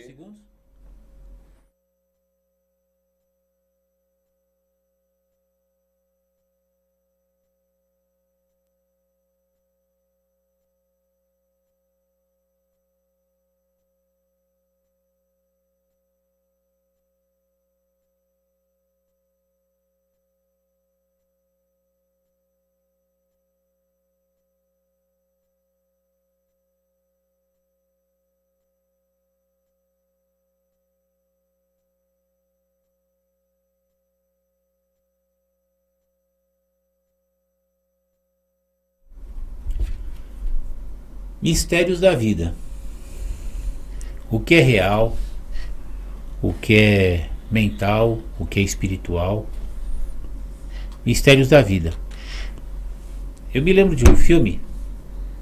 segundos. Mistérios da vida. O que é real, o que é mental, o que é espiritual. Mistérios da vida. Eu me lembro de um filme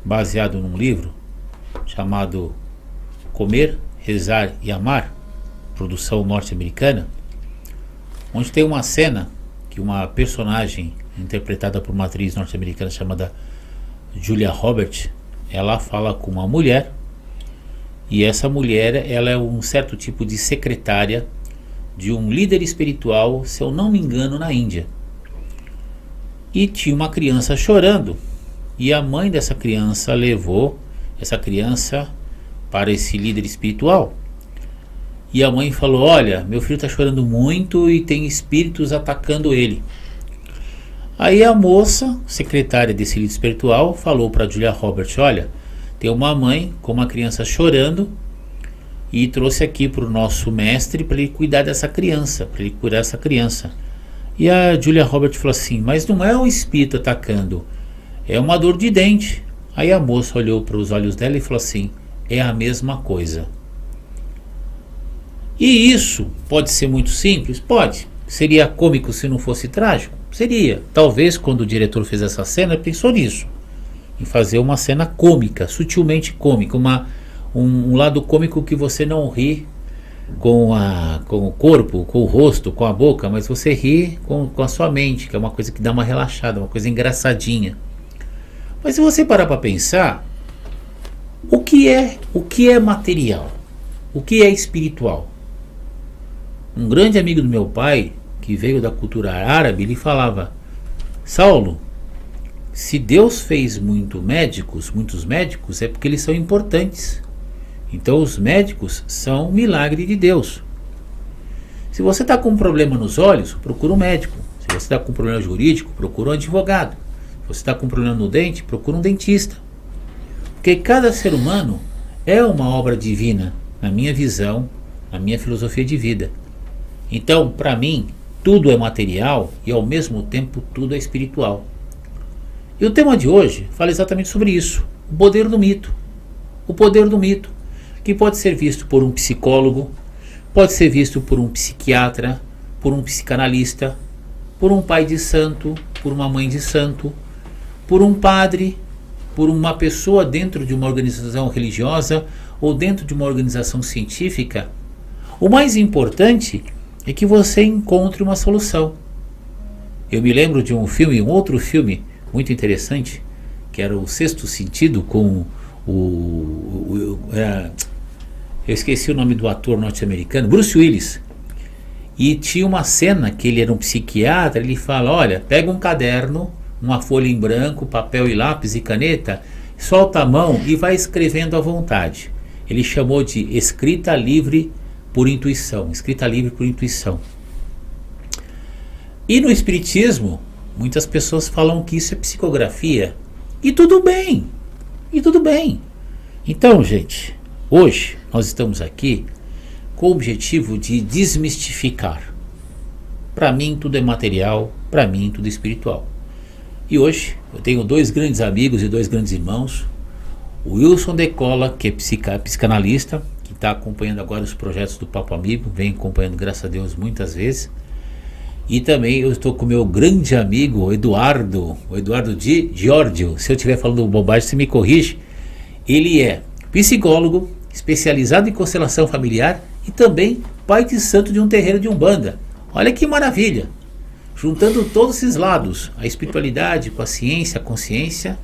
baseado num livro chamado Comer, Rezar e Amar, produção norte-americana, onde tem uma cena que uma personagem interpretada por uma atriz norte-americana chamada Julia Roberts, ela fala com uma mulher, e essa mulher, ela é um certo tipo de secretária de um líder espiritual, se eu não me engano, na Índia. E tinha uma criança chorando, e a mãe dessa criança levou essa criança para esse líder espiritual. E a mãe falou: olha, meu filho está chorando muito e tem espíritos atacando ele. Aí a moça, secretária desse líder espiritual, falou para Julia Roberts: olha, tem uma mãe com uma criança chorando e trouxe aqui para o nosso mestre para ele cuidar dessa criança, para ele curar essa criança. E a Julia Roberts falou assim: mas não é um espírito atacando, é uma dor de dente. Aí a moça olhou para os olhos dela e falou assim: é a mesma coisa. E isso pode ser muito simples? Pode. Seria cômico se não fosse trágico? Seria. Talvez quando o diretor fez essa cena pensou nisso, em fazer uma cena cômica, sutilmente cômica, um lado cômico que você não ri com o corpo, com o rosto, com a boca, mas você ri com a sua mente, que é uma coisa que dá uma relaxada, uma coisa engraçadinha. Mas se você parar para pensar, o que é material? O que é espiritual? Um grande amigo do meu pai, que veio da cultura árabe, ele falava: Saulo, se Deus fez muitos médicos, é porque eles são importantes. Então os médicos são um milagre de Deus. Se você está com um problema nos olhos, procura um médico. Se você está com um problema jurídico, procura um advogado. Se você está com um problema no dente, procura um dentista. Porque cada ser humano é uma obra divina, na minha visão, na minha filosofia de vida. Então, para mim, tudo é material e ao mesmo tempo tudo é espiritual. E o tema de hoje fala exatamente sobre isso: o poder do mito. O poder do mito, que pode ser visto por um psicólogo, pode ser visto por um psiquiatra, por um psicanalista, por um pai de santo, por uma mãe de santo, por um padre, por uma pessoa dentro de uma organização religiosa ou dentro de uma organização científica. O mais importante é que você encontre uma solução. Eu me lembro de um outro filme muito interessante, que era o Sexto Sentido, com eu esqueci o nome do ator norte-americano, Bruce Willis. E tinha uma cena que ele era um psiquiatra. Ele fala: olha, pega um caderno, uma folha em branco, papel e lápis e caneta, solta a mão e vai escrevendo à vontade. Ele chamou de escrita livre por intuição. Escrita livre por intuição. E no espiritismo, muitas pessoas falam que isso é psicografia. E tudo bem. E tudo bem. Então, gente, hoje nós estamos aqui com o objetivo de desmistificar. Para mim tudo é material, para mim tudo é espiritual. E hoje eu tenho dois grandes amigos e dois grandes irmãos. O Wilson Decola, que é psicanalista, que está acompanhando agora os projetos do Papo Amigo, vem acompanhando, graças a Deus, muitas vezes. E também eu estou com o meu grande amigo, o Eduardo de Giorgio. Se eu estiver falando bobagem, você me corrige. Ele é psicólogo, especializado em constelação familiar e também pai de santo de um terreiro de Umbanda. Olha que maravilha! Juntando todos esses lados, a espiritualidade com a ciência, a consciência.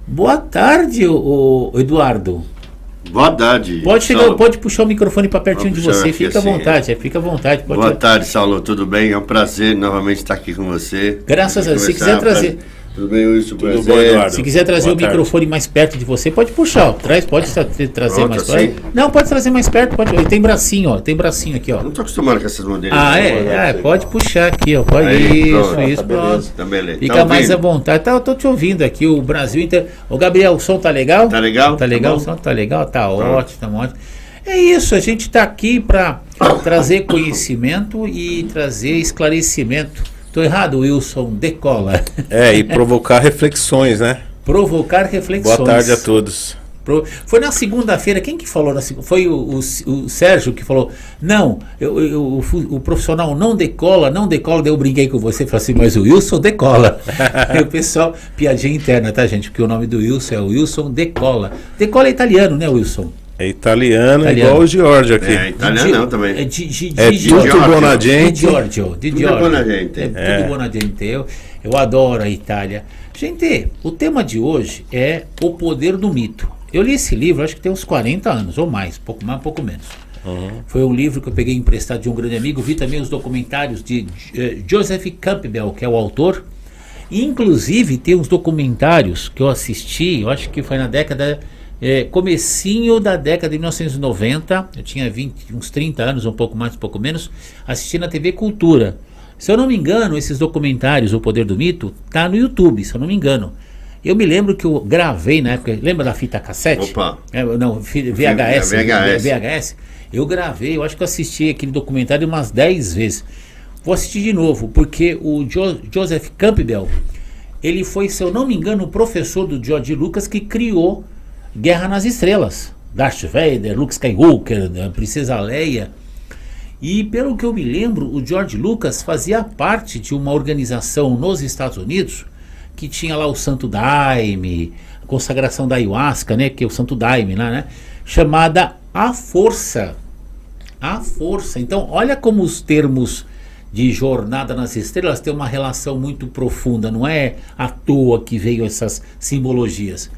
Boa tarde, o Eduardo. Boa tarde. Pode chegar, Saulo. pode puxar o microfone para pertinho de você, aqui fica à assim, vontade, fica à vontade. Pode... Boa tarde, Saulo, tudo bem? É um prazer novamente estar aqui com você. Graças a Deus. Se quiser trazer... Tudo bem, Wilson? Tudo Prazer. bom, Eduardo? Se quiser trazer Boa o tarde. microfone mais perto de você, pode puxar, ó. Pode trazer Pronto, mais assim? perto. Não, pode trazer mais perto, pode. Ele tem bracinho, ó. Tem bracinho aqui, ó. Não tô acostumado com essas modelos. Ah, pode puxar aqui, ó. Pode Aí, isso, pronto. isso, Tá pronto. beleza. Tá beleza. Fica Tá mais à ouvindo? vontade. Tá, eu tô te ouvindo aqui, o Brasil inteiro. Ô, Gabriel, o som tá legal? Tá legal? Tá legal? Tá O bom. som tá legal? Tá ótimo, tá ótimo. É isso, a gente tá aqui para trazer conhecimento e trazer esclarecimento. Tô errado, Wilson? Decola. E provocar reflexões, né? Provocar reflexões. Boa tarde a todos. Foi na segunda-feira, quem que falou? Foi o Sérgio que falou, não, o profissional não decola, daí eu brinquei com você, falei assim, mas o Wilson decola. E o pessoal, piadinha interna, tá, gente? Porque o nome do Wilson é Wilson Decola. Decola é italiano, né, Wilson? É italiano, Italiano. igual o Giorgio aqui. É, italiano não também. É tutto Giorgio. buona Di gente. Giorgio. Tudo buona gente. É tudo buona gente. Eu adoro a Itália. Gente, o tema de hoje é O Poder do Mito. Eu li esse livro, acho que tem uns 40 anos, ou mais, pouco mais, pouco menos. Foi um livro que eu peguei emprestado de um grande amigo. Vi também os documentários de Joseph Campbell, que é o autor. E, inclusive, tem uns documentários que eu assisti, eu acho que foi na década... comecinho da década de 1990, eu tinha uns 30 anos, um pouco mais, um pouco menos, assisti na TV Cultura. Se eu não me engano, esses documentários, O Poder do Mito, tá no YouTube, se eu não me engano. Eu me lembro que eu gravei na época, lembra da fita cassete? Opa. Não, VHS. VHS. VHS. Eu gravei, eu acho que eu assisti aquele documentário umas 10 vezes. Vou assistir de novo, porque o Joseph Campbell, ele foi, se eu não me engano, o professor do George Lucas que criou Guerra nas Estrelas, Darth Vader, Luke Skywalker, a Princesa Leia. E pelo que eu me lembro, o George Lucas fazia parte de uma organização nos Estados Unidos que tinha lá o Santo Daime, a consagração da ayahuasca, né, que é o Santo Daime lá, né, chamada A Força. A Força. Então, olha como os termos de Jornada nas Estrelas têm uma relação muito profunda, não é à toa que veio essas simbologias.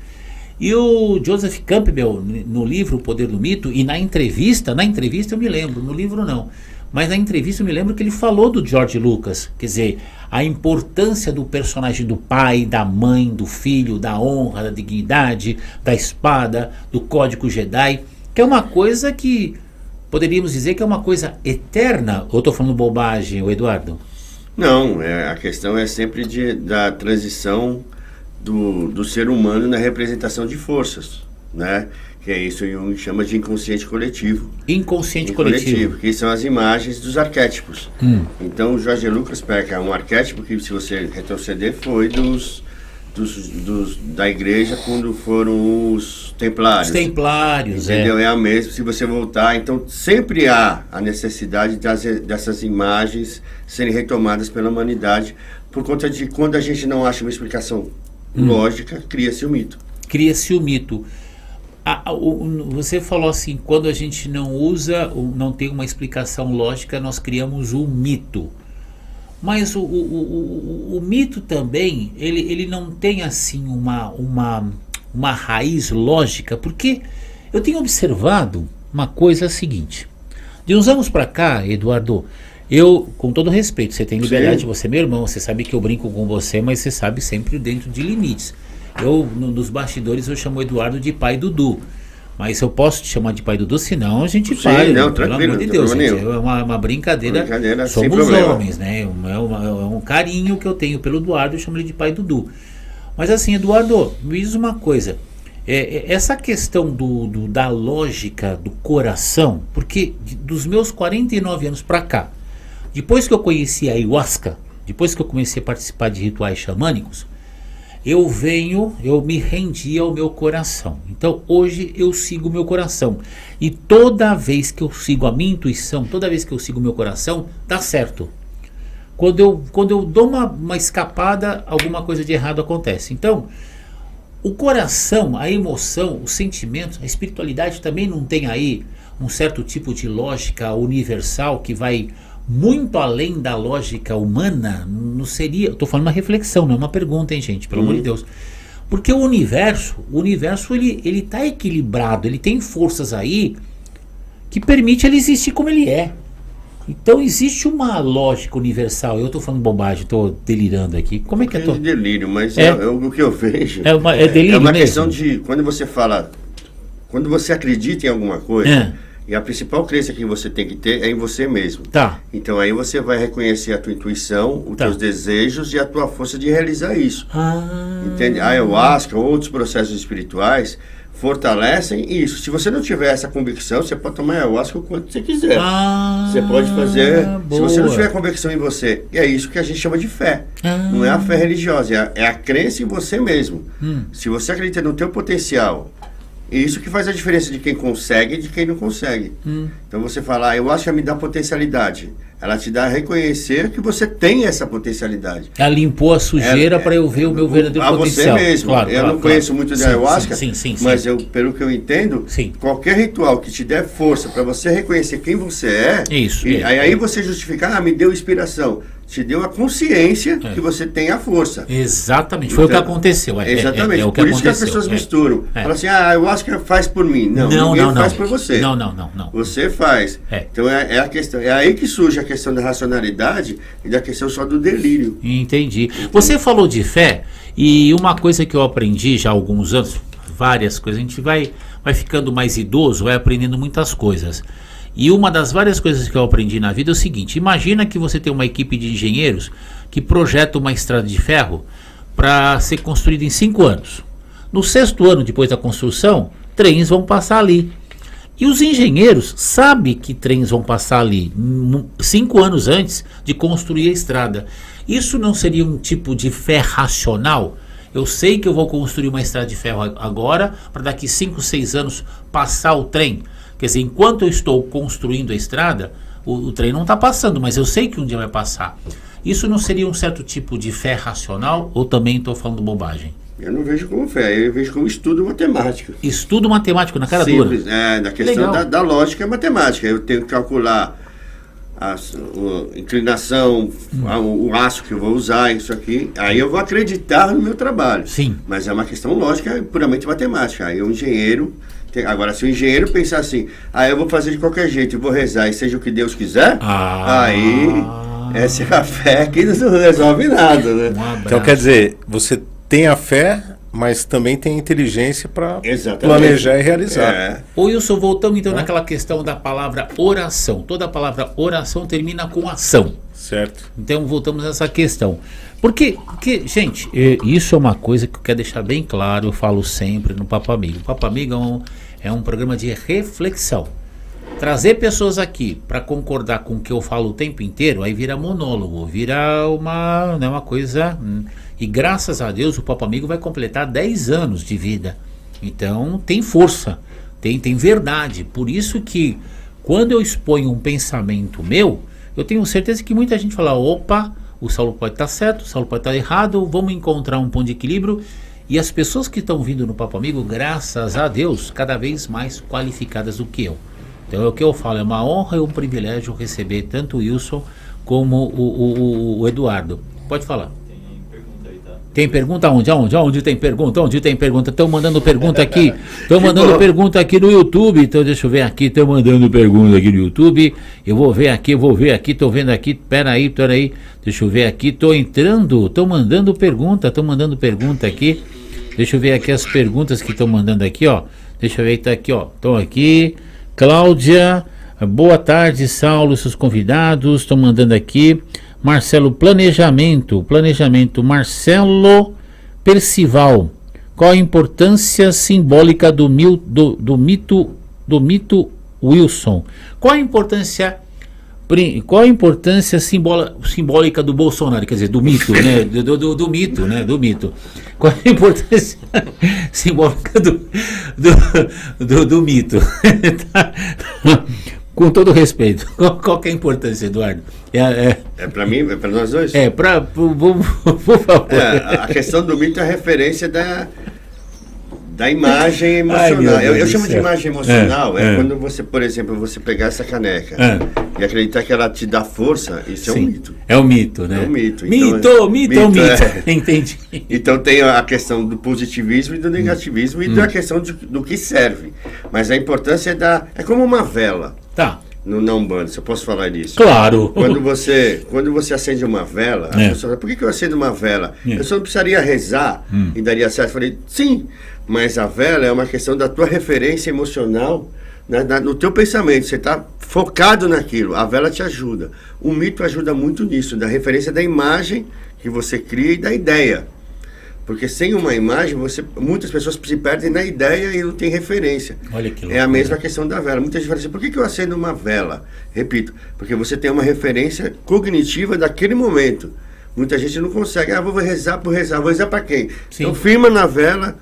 E o Joseph Campbell, no livro O Poder do Mito, e na entrevista eu me lembro, no livro não, mas na entrevista eu me lembro que ele falou do George Lucas, quer dizer, a importância do personagem do pai, da mãe, do filho, da honra, da dignidade, da espada, do código Jedi, que é uma coisa que, poderíamos dizer que é uma coisa eterna, ou estou falando bobagem, Eduardo? Não, a questão é sempre da transição do ser humano na representação de forças, né? Que é isso que Jung chama de inconsciente coletivo. Inconsciente coletivo. Que são as imagens dos arquétipos. Então o Jorge Lucas pega um arquétipo que, se você retroceder, foi da igreja quando foram os templários. Os templários, entendeu? É a mesma, se você voltar. Então sempre há a necessidade dessas imagens serem retomadas pela humanidade, por conta de quando a gente não acha uma explicação lógica, cria-se o mito. Cria-se o mito. Você falou assim, quando a gente não usa, não tem uma explicação lógica, nós criamos um mito. Mas o mito também, ele não tem assim uma raiz lógica, porque eu tenho observado uma coisa seguinte. De uns anos para cá, Eduardo, eu, com todo respeito, você tem liberdade, você é meu irmão, você sabe que eu brinco com você, mas você sabe sempre dentro de limites. Nos bastidores eu chamo o Eduardo de pai Dudu. Mas eu posso te chamar de pai Dudu, senão a gente para. Não, pelo tranquilo, amor de Deus, gente, é nenhum. uma brincadeira. Sem Somos problema. homens, né? É um carinho que eu tenho pelo Eduardo, eu chamo ele de pai Dudu. Mas assim, Eduardo, me diz uma coisa. Essa questão da lógica do coração, porque dos meus 49 anos para cá, depois que eu conheci a ayahuasca, depois que eu comecei a participar de rituais xamânicos, eu me rendi ao meu coração. Então hoje eu sigo o meu coração. E toda vez que eu sigo a minha intuição, toda vez que eu sigo o meu coração, dá certo. Quando eu dou uma escapada, alguma coisa de errado acontece. Então, o coração, a emoção, os sentimentos, a espiritualidade também não tem aí um certo tipo de lógica universal que vai muito além da lógica humana. Não seria, eu estou falando uma reflexão, não é uma pergunta, hein, gente, pelo amor de Deus. Porque o universo ele tá equilibrado, ele tem forças aí que permite ele existir como ele é. Então existe uma lógica universal. Eu estou falando bobagem, estou delirando aqui. Como é que eu tô? É delírio, mas É. o que eu vejo É delírio é uma mesmo? questão de quando você fala, quando você acredita em alguma coisa, É. e a principal crença que você tem que ter é em você mesmo. Tá. Então aí você vai reconhecer a tua intuição, os Tá. teus desejos e a tua força de realizar isso. Ah, Entende? A ayahuasca ou outros processos espirituais fortalecem isso. Se você não tiver essa convicção, você pode tomar ayahuasca o quanto você quiser. Você pode fazer. Se você não boa. tiver convicção em você, e é isso que a gente chama de fé. Ah. Não é a fé religiosa, é a crença em você mesmo. Se você acredita no teu potencial, isso que faz a diferença de quem consegue e de quem não consegue. Então você fala, eu acho que me dá potencialidade. Ela te dá a reconhecer que você tem essa potencialidade. Ela limpou a sujeira para eu ver o meu verdadeiro A potencial. você mesmo. Claro, Eu claro, não conheço muito de ayahuasca, sim, mas eu, pelo que eu entendo, Sim. qualquer ritual que te der força para você reconhecer quem você é, Isso, e é, aí é. você justificar, me deu inspiração, te deu a consciência que você tem a força. Exatamente, foi o que Então, aconteceu. Exatamente, É o que por isso que as aconteceu, pessoas é. misturam. É. Falam assim, ayahuasca faz por mim. Não, ninguém faz por você. Não. Você faz. É. Então é a questão. É aí que surge a questão da racionalidade e da questão só do delírio. Entendi. Você falou de fé e uma coisa que eu aprendi já há alguns anos, várias coisas, a gente vai ficando mais idoso, vai aprendendo muitas coisas. E uma das várias coisas que eu aprendi na vida é o seguinte: imagina que você tem uma equipe de engenheiros que projeta uma estrada de ferro para ser construída em 5 anos. No 6º ano depois da construção, trens vão passar ali. E os engenheiros sabem que trens vão passar ali 5 anos antes de construir a estrada. Isso não seria um tipo de fé racional? Eu sei que eu vou construir uma estrada de ferro agora, para daqui 5, 6 anos passar o trem. Quer dizer, enquanto eu estou construindo a estrada, o trem não está passando, mas eu sei que um dia vai passar. Isso não seria um certo tipo de fé racional ou também estou falando bobagem? Eu não vejo como fé, eu vejo como estudo matemático. Estudo matemático na cara Simples, dura. da questão da lógica matemática. Eu tenho que calcular a inclinação, o aço que eu vou usar, isso aqui. Aí eu vou acreditar no meu trabalho. Sim. Mas é uma questão lógica puramente matemática. Aí o engenheiro... Agora, se o engenheiro pensar assim, eu vou fazer de qualquer jeito, eu vou rezar e seja o que Deus quiser, aí essa é a fé que não resolve nada, né? Então quer dizer, você tem a fé, mas também tem inteligência para Exatamente. planejar e realizar. É. Ô Wilson, voltamos então naquela questão da palavra oração. Toda palavra oração termina com ação. Certo. Então voltamos a essa questão. Porque, gente, isso é uma coisa que eu quero deixar bem claro, eu falo sempre no Papo Amigo. O Papo Amigo é um programa de reflexão. Trazer pessoas aqui para concordar com o que eu falo o tempo inteiro, aí vira monólogo, vira uma coisa... E graças a Deus o Papo Amigo vai completar 10 anos de vida. Então tem força, tem verdade. Por isso que quando eu exponho um pensamento meu, eu tenho certeza que muita gente fala, opa, o Saulo pode estar certo, o Saulo pode estar errado, vamos encontrar um ponto de equilíbrio. E as pessoas que estão vindo no Papo Amigo, graças a Deus, cada vez mais qualificadas do que eu. Então é o que eu falo, é uma honra e um privilégio receber tanto o Wilson como o Eduardo. Pode falar. Tem pergunta aonde? Aonde tem pergunta? Onde tem pergunta? Estão mandando pergunta aqui. Estão mandando pergunta aqui no YouTube. Então deixa eu ver aqui. Estão mandando pergunta aqui no YouTube. Eu vou ver aqui. Estou vendo aqui. Peraí. Deixa eu ver aqui. Estou entrando. Estão mandando pergunta aqui. Deixa eu ver aqui as perguntas que estão mandando aqui, ó. Deixa eu ver, tá aqui, ó. Estão aqui. Cláudia. Boa tarde, Saulo, seus convidados. Estão mandando aqui. Marcelo, planejamento, Marcelo Percival, qual a importância simbólica do mito Wilson? Qual a importância simbólica do Bolsonaro, quer dizer, do mito, né? Do mito, né? Do mito. Qual a importância simbólica do mito? Tá? Com todo respeito, qual que é a importância, Eduardo? É para mim? É para nós dois? Por favor. A questão do mito é a referência Da imagem emocional. Ai, meu eu Deus chamo do de céu. imagem emocional, É. quando você, por exemplo, você pegar essa caneca É. e acreditar que ela te dá força, isso é um Sim. mito. É um mito, né? É um mito. Mito é um mito. Entendi. Então tem a questão do positivismo e do negativismo e da questão do que serve. Mas a importância é como uma vela Tá. no Umbanda, se eu posso falar nisso. Claro. Quando você acende uma vela, a pessoa fala, por que eu acendo uma vela? Eu só não precisaria rezar e daria certo. Eu falei, sim, mas a vela é uma questão da tua referência emocional no teu pensamento. Você está focado naquilo, a vela te ajuda. O mito ajuda muito nisso, da referência da imagem que você cria e da ideia. Porque sem uma imagem, muitas pessoas se perdem na ideia e não tem referência. Olha que loucura. É a mesma questão da vela. Muita gente fala assim, por que eu acendo uma vela? Repito, porque você tem uma referência cognitiva daquele momento. Muita gente não consegue. Vou rezar por rezar. Vou rezar para quem? Sim. Então firma na vela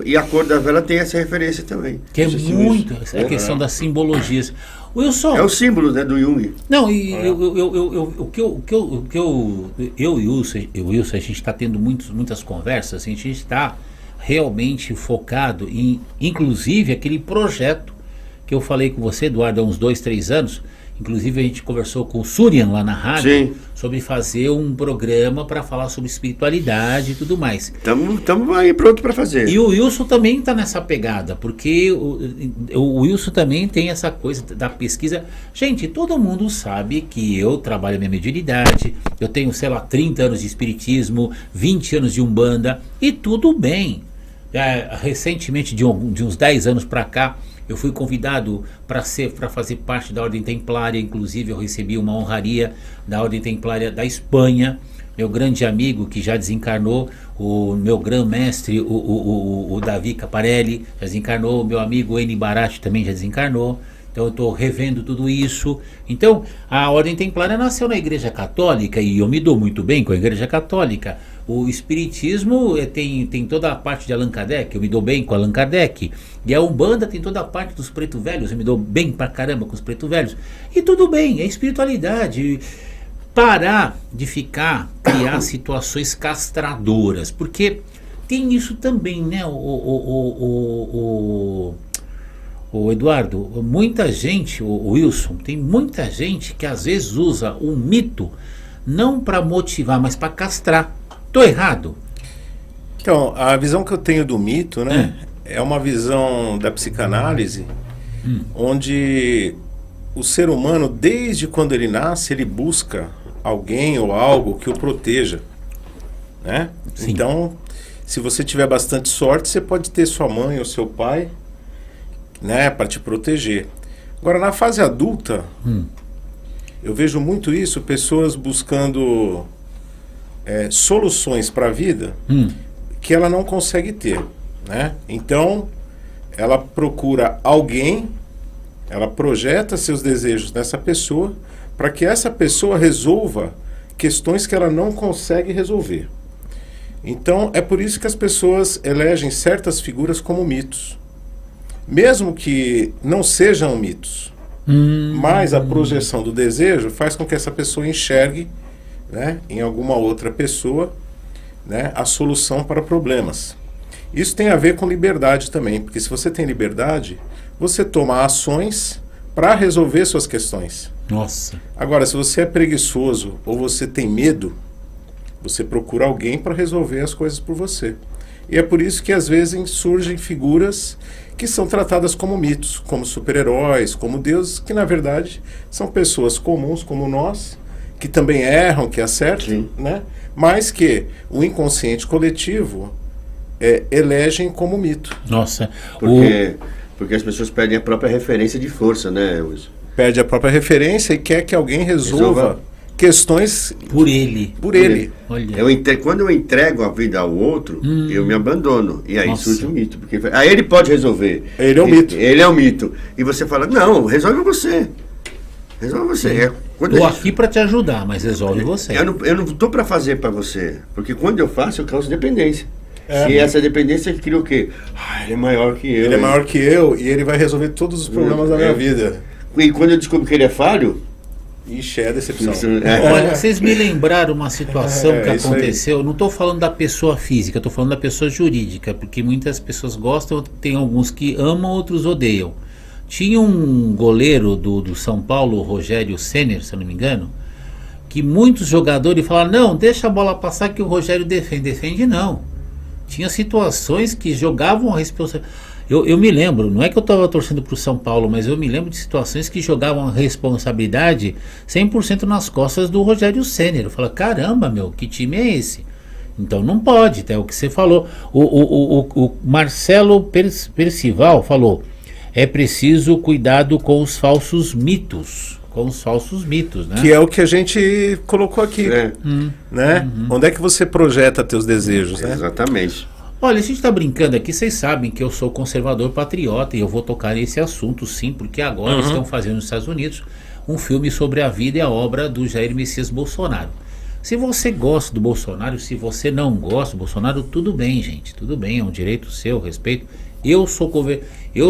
e a cor da vela tem essa referência também. Que é Existe muito isso. a questão das simbologias. Wilson, É o símbolo, né, do Jung. não, e o que eu e o Wilson, a gente está tendo muitas conversas, a gente está realmente focado em, inclusive, aquele projeto que eu falei com você, Eduardo, há uns 2, 3 anos. Inclusive a gente conversou com o Surian lá na rádio. Sim. Sobre fazer um programa para falar sobre espiritualidade e tudo mais. Estamos aí pronto para fazer. E o Wilson também está nessa pegada, porque o Wilson também tem essa coisa da pesquisa. Gente, todo mundo sabe que eu trabalho a minha mediunidade, eu tenho, sei lá, 30 anos de espiritismo, 20 anos de Umbanda, e tudo bem. Recentemente, de uns 10 anos para cá, eu fui convidado para fazer parte da Ordem Templária. Inclusive eu recebi uma honraria da Ordem Templária da Espanha. Meu grande amigo que já desencarnou, o meu grão-mestre, o Davi Caparelli, já desencarnou. Meu amigo Eni Barati também já desencarnou. Então eu estou revendo tudo isso. Então a Ordem Templária nasceu na Igreja Católica e eu me dou muito bem com a Igreja Católica. O Espiritismo tem toda a parte de Allan Kardec, eu me dou bem com Allan Kardec. E a Umbanda tem toda a parte dos preto velhos, eu me dou bem pra caramba com os preto velhos. E tudo bem, é espiritualidade. Parar de criar situações castradoras, porque tem isso também, né, o Eduardo, muita gente, o Wilson, tem muita gente que às vezes usa um mito não para motivar, mas para castrar. Tô errado? Então, a visão que eu tenho do mito, né, é uma visão da psicanálise, onde o ser humano, desde quando ele nasce, ele busca alguém ou algo que o proteja, né? Sim. Então, se você tiver bastante sorte, você pode ter sua mãe ou seu pai, né, para te proteger. Agora, na fase adulta, eu vejo muito isso, pessoas buscando soluções para a vida que ela não consegue ter, né? Então, ela procura alguém, ela projeta seus desejos nessa pessoa para que essa pessoa resolva questões que ela não consegue resolver. Então, é por isso que as pessoas elegem certas figuras como mitos. Mesmo que não sejam mitos, mas a projeção do desejo faz com que essa pessoa enxergue, né, em alguma outra pessoa, né, a solução para problemas. Isso tem a ver com liberdade também, porque se você tem liberdade, você toma ações para resolver suas questões. Nossa. Agora, se você é preguiçoso ou você tem medo, você procura alguém para resolver as coisas por você. E é por isso que às vezes surgem figuras que são tratadas como mitos, como super-heróis, como deuses, que na verdade são pessoas comuns como nós, que também erram, que acertam, né? Mas que o inconsciente coletivo elegem como mito. Nossa. Porque as pessoas perdem a própria referência de força, né, Wilson? Perde a própria referência e quer que alguém resolva questões por ele. Olha. Quando eu entrego a vida ao outro, eu me abandono. E aí Nossa. surge o mito. Porque aí ele pode resolver. Ele é o mito. Ele é o mito. E você fala, não, resolve você. Resolve você. Estou aqui para te ajudar, mas resolve você. Eu não estou para fazer para você. Porque quando eu faço, eu causo dependência. E essa dependência cria o quê? Ele é maior que eu. Ele é maior que eu e ele vai resolver todos os problemas da minha vida. E quando eu descubro que ele é falho, Ixi, é decepção. Olha, vocês me lembraram uma situação que isso aí. aconteceu. Não estou falando da pessoa física, estou falando da pessoa jurídica, porque muitas pessoas gostam, tem alguns que amam, outros odeiam. Tinha um goleiro do São Paulo, Rogério Ceni, se eu não me engano, que muitos jogadores falaram, não, deixa a bola passar que o Rogério defende. Defende não. Tinha situações que jogavam a responsabilidade. Eu me lembro, não é que eu estava torcendo para o São Paulo, mas eu me lembro de situações que jogavam a responsabilidade 100% nas costas do Rogério Ceni. Eu falo, caramba, meu, que time é esse? Então não pode, é o que você falou. O Marcelo Percival falou, é preciso cuidado com os falsos mitos. Com os falsos mitos, né? Que é o que a gente colocou aqui, né? Onde é que você projeta teus desejos, né? Exatamente. Olha, a gente está brincando aqui, vocês sabem que eu sou conservador patriota e eu vou tocar nesse assunto sim, porque agora estão fazendo nos Estados Unidos um filme sobre a vida e a obra do Jair Messias Bolsonaro. Se você gosta do Bolsonaro, se você não gosta do Bolsonaro, tudo bem, gente, tudo bem, é um direito seu, respeito. Eu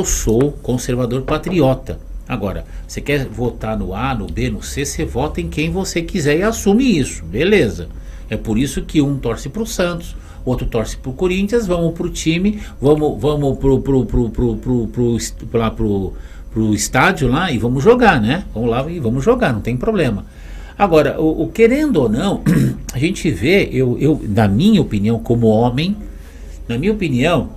sou conservador patriota. Agora, você quer votar no A, no B, no C, você vota em quem você quiser e assume isso, beleza. É por isso que um torce para o Santos, outro torce pro Corinthians, vamos pro time, vamos pro estádio lá e vamos jogar, né? Vamos lá e vamos jogar, não tem problema. Agora, querendo ou não, a gente vê, eu na minha opinião, como homem, na minha opinião,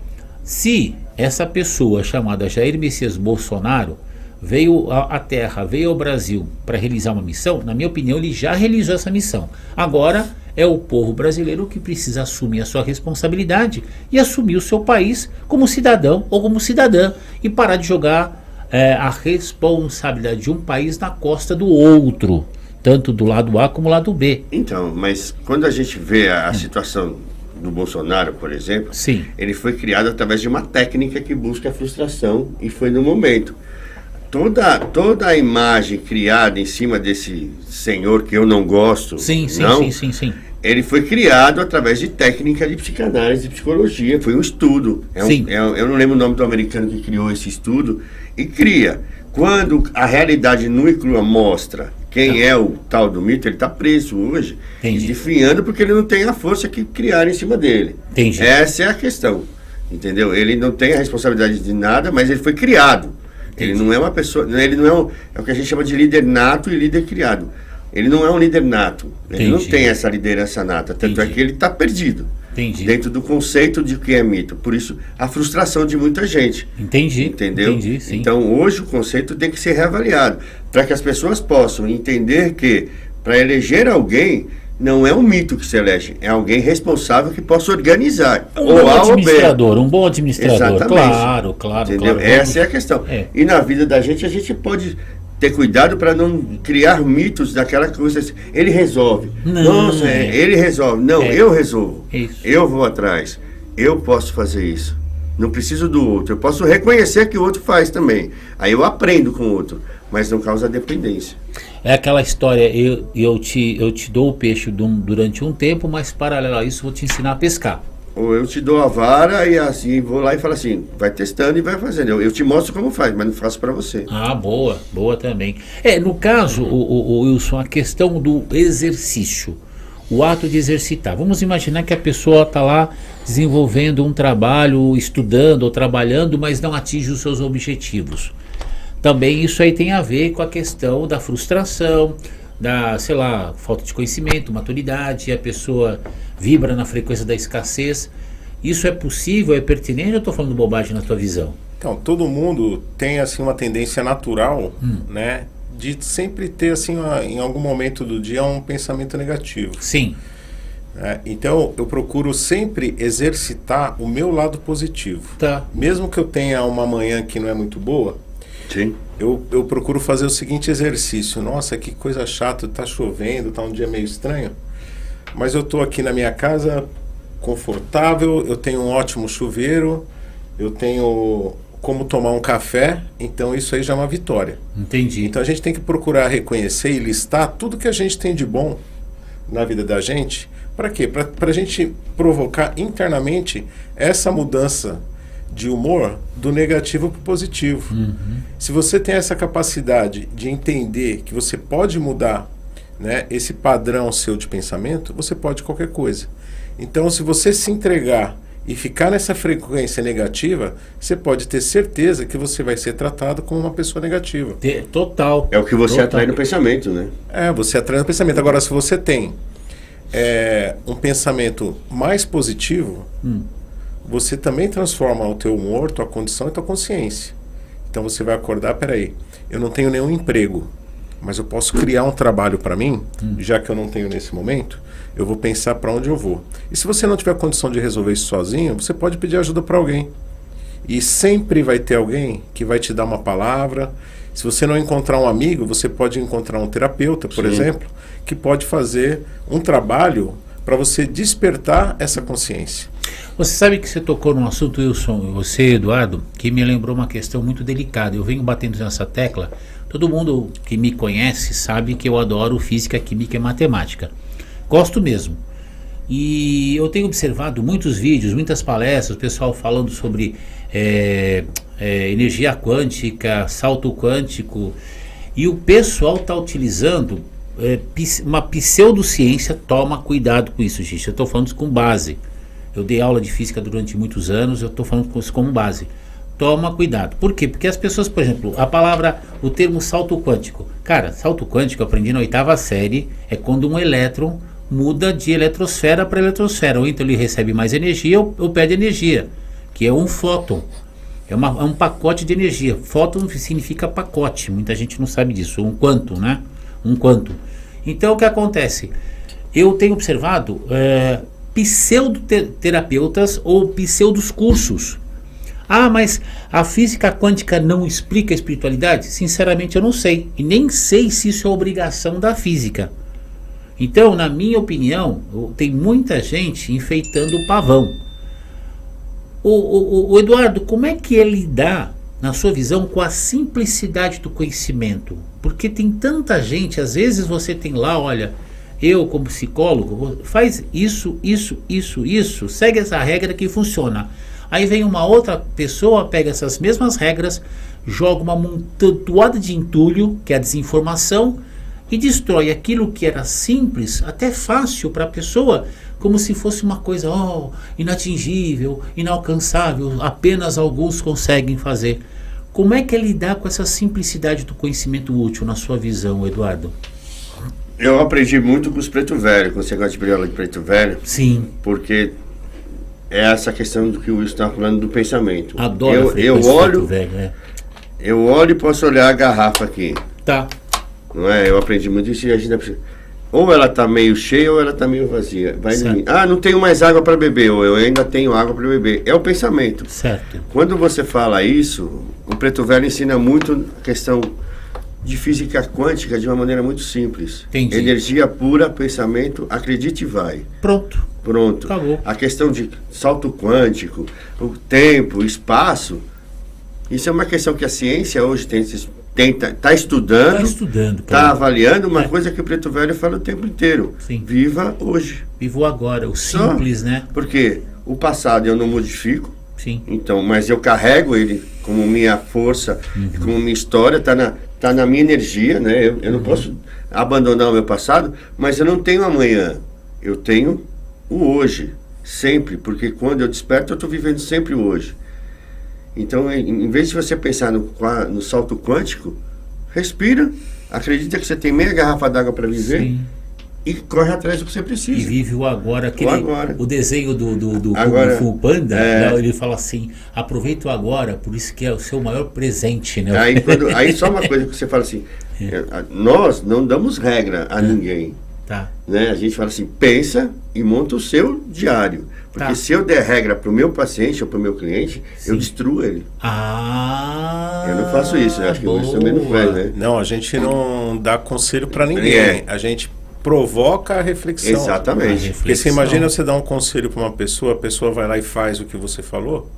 se essa pessoa chamada Jair Messias Bolsonaro veio à Terra, veio ao Brasil para realizar uma missão, na minha opinião, ele já realizou essa missão. Agora é o povo brasileiro que precisa assumir a sua responsabilidade e assumir o seu país como cidadão ou como cidadã e parar de jogar a responsabilidade de um país na costa do outro, tanto do lado A como do lado B. Então, mas quando a gente vê a situação do Bolsonaro, por exemplo, sim, ele foi criado através de uma técnica que busca a frustração e foi no momento. Toda a imagem criada em cima desse senhor que eu não gosto, sim, ele foi criado através de técnica de psicanálise e psicologia, foi um estudo. Eu não lembro o nome do americano que criou esse estudo, e cria. Quando a realidade nua e crua mostra quem é o tal do mito, ele está preso hoje, desfiando porque ele não tem a força que criaram em cima dele. Entendi. Essa é a questão, entendeu? Ele não tem a responsabilidade de nada, mas ele foi criado. Ele não é uma pessoa, ele não é o que a gente chama de líder nato e líder criado. Ele não é um líder nato, ele não tem essa liderança nata, tanto é que ele está perdido dentro do conceito de que é mito. Por isso, a frustração de muita gente. Entendeu? Sim. Então, hoje o conceito tem que ser reavaliado, para que as pessoas possam entender que, para eleger alguém, não é um mito que se elege, é alguém responsável que possa organizar. Um bom administrador. Exatamente. Claro. Entendeu? Essa é a questão. E na vida da gente, a gente pode ter cuidado para não criar mitos daquela coisa assim, ele resolve. Ele resolve. Não, eu resolvo. Isso. Eu vou atrás. Eu posso fazer isso. Não preciso do outro. Eu posso reconhecer que o outro faz também. Aí eu aprendo com o outro, mas não causa dependência. É aquela história, eu te dou o peixe durante um tempo, mas paralelo a isso vou te ensinar a pescar. Ou eu te dou a vara e assim vou lá e falo assim, vai testando e vai fazendo. Eu te mostro como faz, mas não faço para você. Ah, boa também. No caso, o Wilson, a questão do exercício, o ato de exercitar. Vamos imaginar que a pessoa está lá desenvolvendo um trabalho, estudando ou trabalhando, mas não atinge os seus objetivos. Também isso aí tem a ver com a questão da frustração, da, falta de conhecimento, maturidade, a pessoa vibra na frequência da escassez. Isso é possível, é pertinente, ou eu estou falando bobagem na tua visão? Então, todo mundo tem assim uma tendência natural, né, de sempre ter assim em algum momento do dia um pensamento negativo. Sim. Então, eu procuro sempre exercitar o meu lado positivo. Tá. Mesmo que eu tenha uma manhã que não é muito boa, sim, eu procuro fazer o seguinte exercício. Nossa, que coisa chata, tá chovendo, tá um dia meio estranho, mas eu tô aqui na minha casa confortável, eu tenho um ótimo chuveiro, eu tenho como tomar um café, então isso aí já é uma vitória. Entendi. Então a gente tem que procurar reconhecer e listar tudo que a gente tem de bom na vida da gente. Para quê? Para a gente provocar internamente essa mudança de humor do negativo para o positivo. Se você tem essa capacidade de entender que você pode mudar, né, esse padrão seu de pensamento, você pode qualquer coisa. Então, se você se entregar e ficar nessa frequência negativa, você pode ter certeza que você vai ser tratado como uma pessoa negativa. Total. É o que você Total. atrai no pensamento, né? Você atrai no pensamento. Agora, se você tem um pensamento mais positivo, você também transforma o teu humor, tua condição e tua consciência. Então você vai acordar, peraí, eu não tenho nenhum emprego, mas eu posso criar um trabalho para mim, já que eu não tenho nesse momento, eu vou pensar para onde eu vou. E se você não tiver condição de resolver isso sozinho, você pode pedir ajuda para alguém. E sempre vai ter alguém que vai te dar uma palavra. Se você não encontrar um amigo, você pode encontrar um terapeuta, por exemplo, que pode fazer um trabalho para você despertar essa consciência. Você sabe que você tocou num assunto, Wilson, você, Eduardo, que me lembrou uma questão muito delicada. Eu venho batendo nessa tecla. Todo mundo que me conhece sabe que eu adoro física, química e matemática. Gosto mesmo. E eu tenho observado muitos vídeos, muitas palestras, o pessoal falando sobre energia quântica, salto quântico. E o pessoal está utilizando uma pseudociência. Toma cuidado com isso, gente. Eu estou falando isso com base. Eu dei aula de física durante muitos anos, eu estou falando isso como base. Toma cuidado. Por quê? Porque as pessoas, por exemplo, o termo salto quântico. Cara, salto quântico eu aprendi na 8ª série, é quando um elétron muda de eletrosfera para eletrosfera. Ou então ele recebe mais energia ou perde energia, que é um fóton. É um pacote de energia. Fóton significa pacote, muita gente não sabe disso. Um quantum, né? Um quantum. Então o que acontece? Eu tenho observado pseudoterapeutas ou pseudos cursos. Mas a física quântica não explica a espiritualidade? Sinceramente eu não sei. E nem sei se isso é obrigação da física. Então, na minha opinião, tem muita gente enfeitando o pavão. O Eduardo, como é que ele lidar, na sua visão, com a simplicidade do conhecimento? Porque tem tanta gente, às vezes você tem lá, olha, eu como psicólogo, faz isso, segue essa regra que funciona. Aí vem uma outra pessoa, pega essas mesmas regras, joga uma montoada de entulho, que é a desinformação, e destrói aquilo que era simples, até fácil para a pessoa, como se fosse uma coisa inatingível, inalcançável, apenas alguns conseguem fazer. Como é que é lidar com essa simplicidade do conhecimento útil, na sua visão, Eduardo? Eu aprendi muito com os preto velho, com esse negócio de briola de preto velho. Sim. Porque é essa questão do que o Wilson está falando do pensamento. Adoro eu olho, velho, né? Eu olho e posso olhar a garrafa aqui. Tá. Não é? Eu aprendi muito isso e a gente ou ela está meio cheia ou ela está meio vazia. Não tenho mais água para beber, ou eu ainda tenho água para beber. É o pensamento. Certo. Quando você fala isso, o preto velho ensina muito a questão de física quântica de uma maneira muito simples. Entendi. Energia pura, pensamento, acredite e vai. Pronto. Acabou. A questão de salto quântico, o tempo, o espaço, isso é uma questão que a ciência hoje está estudando, está avaliando, uma coisa que o preto velho fala o tempo inteiro. Sim. Viva hoje. Viva agora, o simples, né? Porque o passado eu não modifico. Sim. Então, mas eu carrego ele como minha força, como minha história, está na minha energia, né? Eu não posso abandonar o meu passado, mas eu não tenho amanhã. Eu tenho o hoje, sempre, porque quando eu desperto eu estou vivendo sempre o hoje. Então, em vez de você pensar no salto quântico, respira, acredita que você tem meia garrafa d'água para viver. Sim. E corre atrás do que você precisa. E vive o agora. O desenho do agora, Kung Fu Panda, né, ele fala assim, aproveita o agora, por isso que é o seu maior presente, né? Aí só uma coisa que você fala assim, nós não damos regra a ninguém. Tá. Né? A gente fala assim, pensa e monta o seu diário. Porque se eu der regra para o meu paciente ou para o meu cliente, eu destruo ele. Eu não faço isso, eu acho que isso também não faz, né? Não, a gente não dá conselho para ninguém. A gente provoca a reflexão. Exatamente. Porque você imagina você dar um conselho para uma pessoa, a pessoa vai lá e faz o que você falou,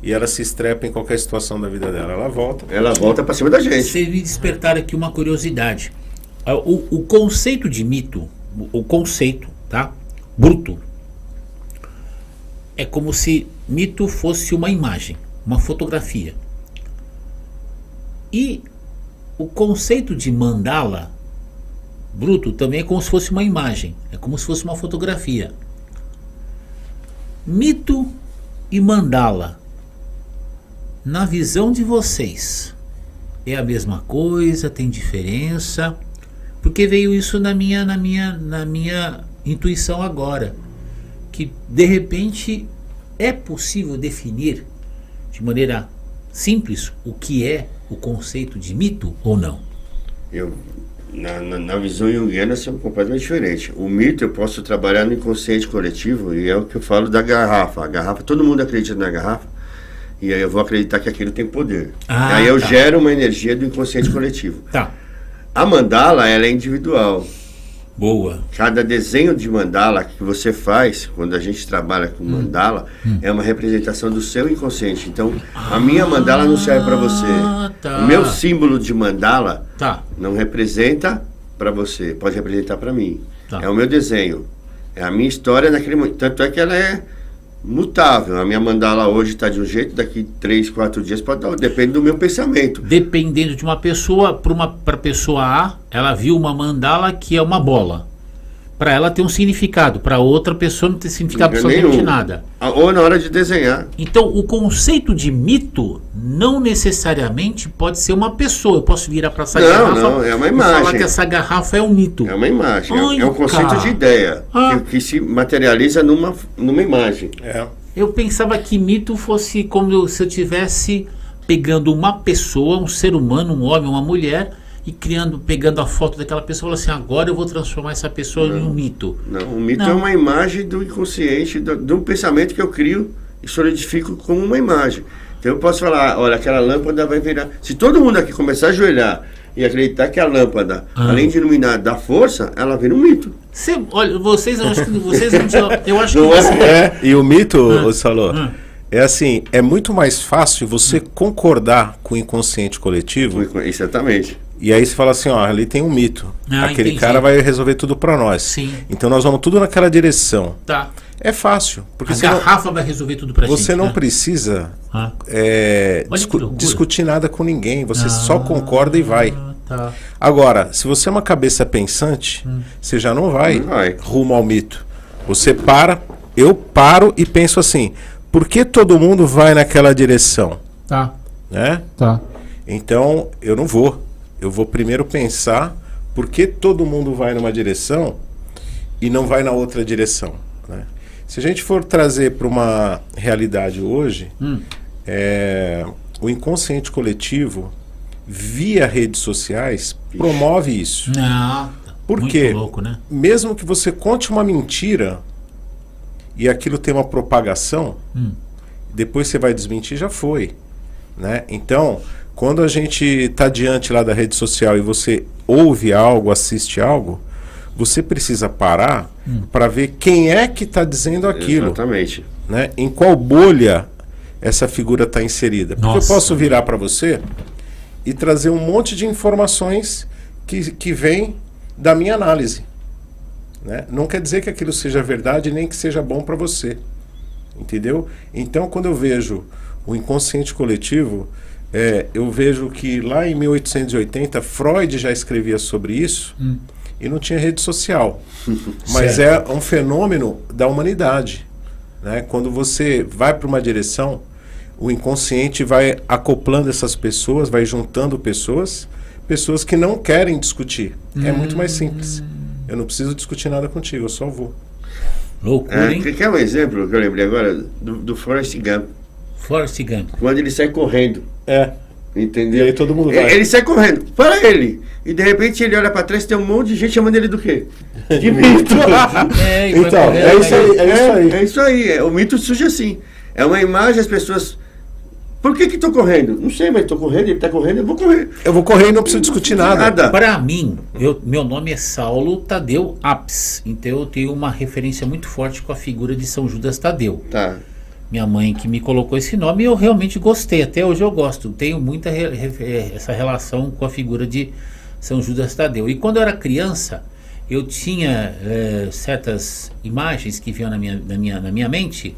e ela se estrepa em qualquer situação da vida dela. Ela volta para cima da gente. Você me despertar aqui uma curiosidade. O conceito de mito, o conceito, tá? Bruto, é como se mito fosse uma imagem. uma fotografia. E o conceito de mandala bruto também é como se fosse uma imagem, é como se fosse uma fotografia. Mito e mandala, na visão de vocês, é a mesma coisa, tem diferença? Porque veio isso na minha intuição agora, que de repente é possível definir de maneira simples o que é o conceito de mito ou não? Na visão junguiana são completamente diferentes. O mito eu posso trabalhar no inconsciente coletivo, e é o que eu falo da garrafa. A garrafa, todo mundo acredita na garrafa, e aí eu vou acreditar que aquilo tem poder. Aí eu gero uma energia do inconsciente coletivo. Tá. A mandala, ela é individual. Boa. Cada desenho de mandala que você faz, quando a gente trabalha com mandala, é uma representação do seu inconsciente. Então, a minha mandala não serve para você. Tá. O meu símbolo de mandala Tá. não representa para você, pode representar para mim. Tá. É o meu desenho, é a minha história naquele momento. Tanto é que ela é mutável. A minha mandala hoje está de um jeito, daqui 3, 4 dias pode dar, depende do meu pensamento. Dependendo de uma pessoa, para a pessoa A, ela viu uma mandala que é uma bola. Para ela tem um significado, para outra pessoa não tem significado absolutamente Nenhum. nada. Ou na hora de desenhar. Então, o conceito de mito não necessariamente pode ser uma pessoa. Eu posso virar para essa garrafa não, é uma e imagem. falar que essa garrafa é um mito. É uma imagem, Ai, é um conceito cara. de ideia que se materializa numa imagem. Eu pensava que mito fosse como se eu estivesse pegando uma pessoa, um ser humano, um homem, uma mulher, e pegando a foto daquela pessoa e falando assim, agora eu vou transformar essa pessoa em um mito. Não, o mito Não. é uma imagem do inconsciente, de um pensamento que eu crio e solidifico como uma imagem. Então eu posso falar, olha, aquela lâmpada vai virar. Se todo mundo aqui começar a ajoelhar e acreditar que a lâmpada, além de iluminar, dá força, ela vira um mito. Olha, vocês, eu acho que vocês eu acho Não que é? E o mito, ô Salô, é assim, é muito mais fácil você concordar com o inconsciente coletivo, Exatamente. e aí você fala assim, ó, ali tem um mito. Aquele entendi. cara vai resolver tudo pra nós. Sim. Então nós vamos tudo naquela direção. tá. É fácil, porque A você não, garrafa vai resolver tudo pra gente. você não né? precisa Ah. é, Olha que loucura. discutir nada com ninguém, você só concorda e vai. Tá. Agora, se você é uma cabeça pensante, você já não vai, Não vai. rumo ao mito. Você eu paro e penso assim, por que todo mundo vai naquela direção? Tá. Né? Tá. Então, eu não vou. Eu vou primeiro pensar por que todo mundo vai numa direção e não vai na outra direção. Né? Se a gente for trazer para uma realidade hoje, o inconsciente coletivo, via redes sociais, promove isso. Não. Por muito quê? louco, né? Mesmo que você conte uma mentira e aquilo tem uma propagação, depois você vai desmentir, já foi. Né? Então, quando a gente está diante lá da rede social e você ouve algo, assiste algo, você precisa parar para ver quem é que está dizendo aquilo. Exatamente. Né? Em qual bolha essa figura está inserida. Porque Nossa. eu posso virar para você e trazer um monte de informações que vêm da minha análise. Né? Não quer dizer que aquilo seja verdade nem que seja bom para você. Entendeu? Então, quando eu vejo o inconsciente coletivo, eu vejo que lá em 1880 Freud já escrevia sobre isso e não tinha rede social. Mas Certo. é um fenômeno da humanidade. Né? Quando você vai para uma direção, o inconsciente vai acoplando essas pessoas, vai juntando pessoas que não querem discutir. É muito mais simples. Eu não preciso discutir nada contigo, eu só vou. Loucura, hein? Quer um exemplo que eu lembrei agora? Do Forrest Gump. Forrest Gump. Quando ele sai correndo. Entendeu? E aí todo mundo vai. Ele sai correndo, para ele. E de repente ele olha pra trás e tem um monte de gente chamando ele do quê? De mito. E vai Então, correndo, é isso aí, é isso aí. É isso aí. O mito surge assim. É uma imagem, as pessoas. Por que tô correndo? Não sei, mas tô correndo, ele tá correndo, eu vou correr. Eu vou correr e não preciso discutir nada. Para mim, meu nome é Saulo Tadeu Apes, então eu tenho uma referência muito forte com a figura de São Judas Tadeu. Tá. Minha mãe que me colocou esse nome e eu realmente gostei, até hoje eu gosto. Tenho muita essa relação com a figura de São Judas Tadeu. E quando eu era criança, eu tinha certas imagens que vinham na minha mente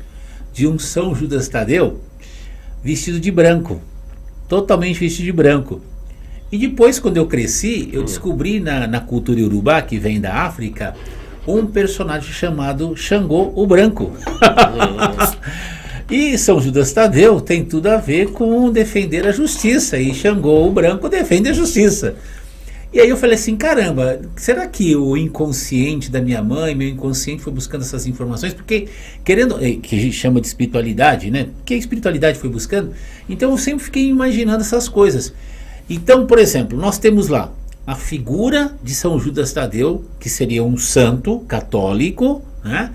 de um São Judas Tadeu vestido de branco. Totalmente vestido de branco. E depois, quando eu cresci, eu descobri na cultura iorubá, que vem da África, um personagem chamado Xangô o Branco. E São Judas Tadeu tem tudo a ver com defender a justiça. E Xangô o Branco defende a justiça. E aí eu falei assim, caramba, será que o inconsciente da minha mãe, meu inconsciente foi buscando essas informações? Porque, querendo, que a gente chama de espiritualidade, né? Que a espiritualidade foi buscando. Então eu sempre fiquei imaginando essas coisas. Então, por exemplo, nós temos lá a figura de São Judas Tadeu, que seria um santo católico, né?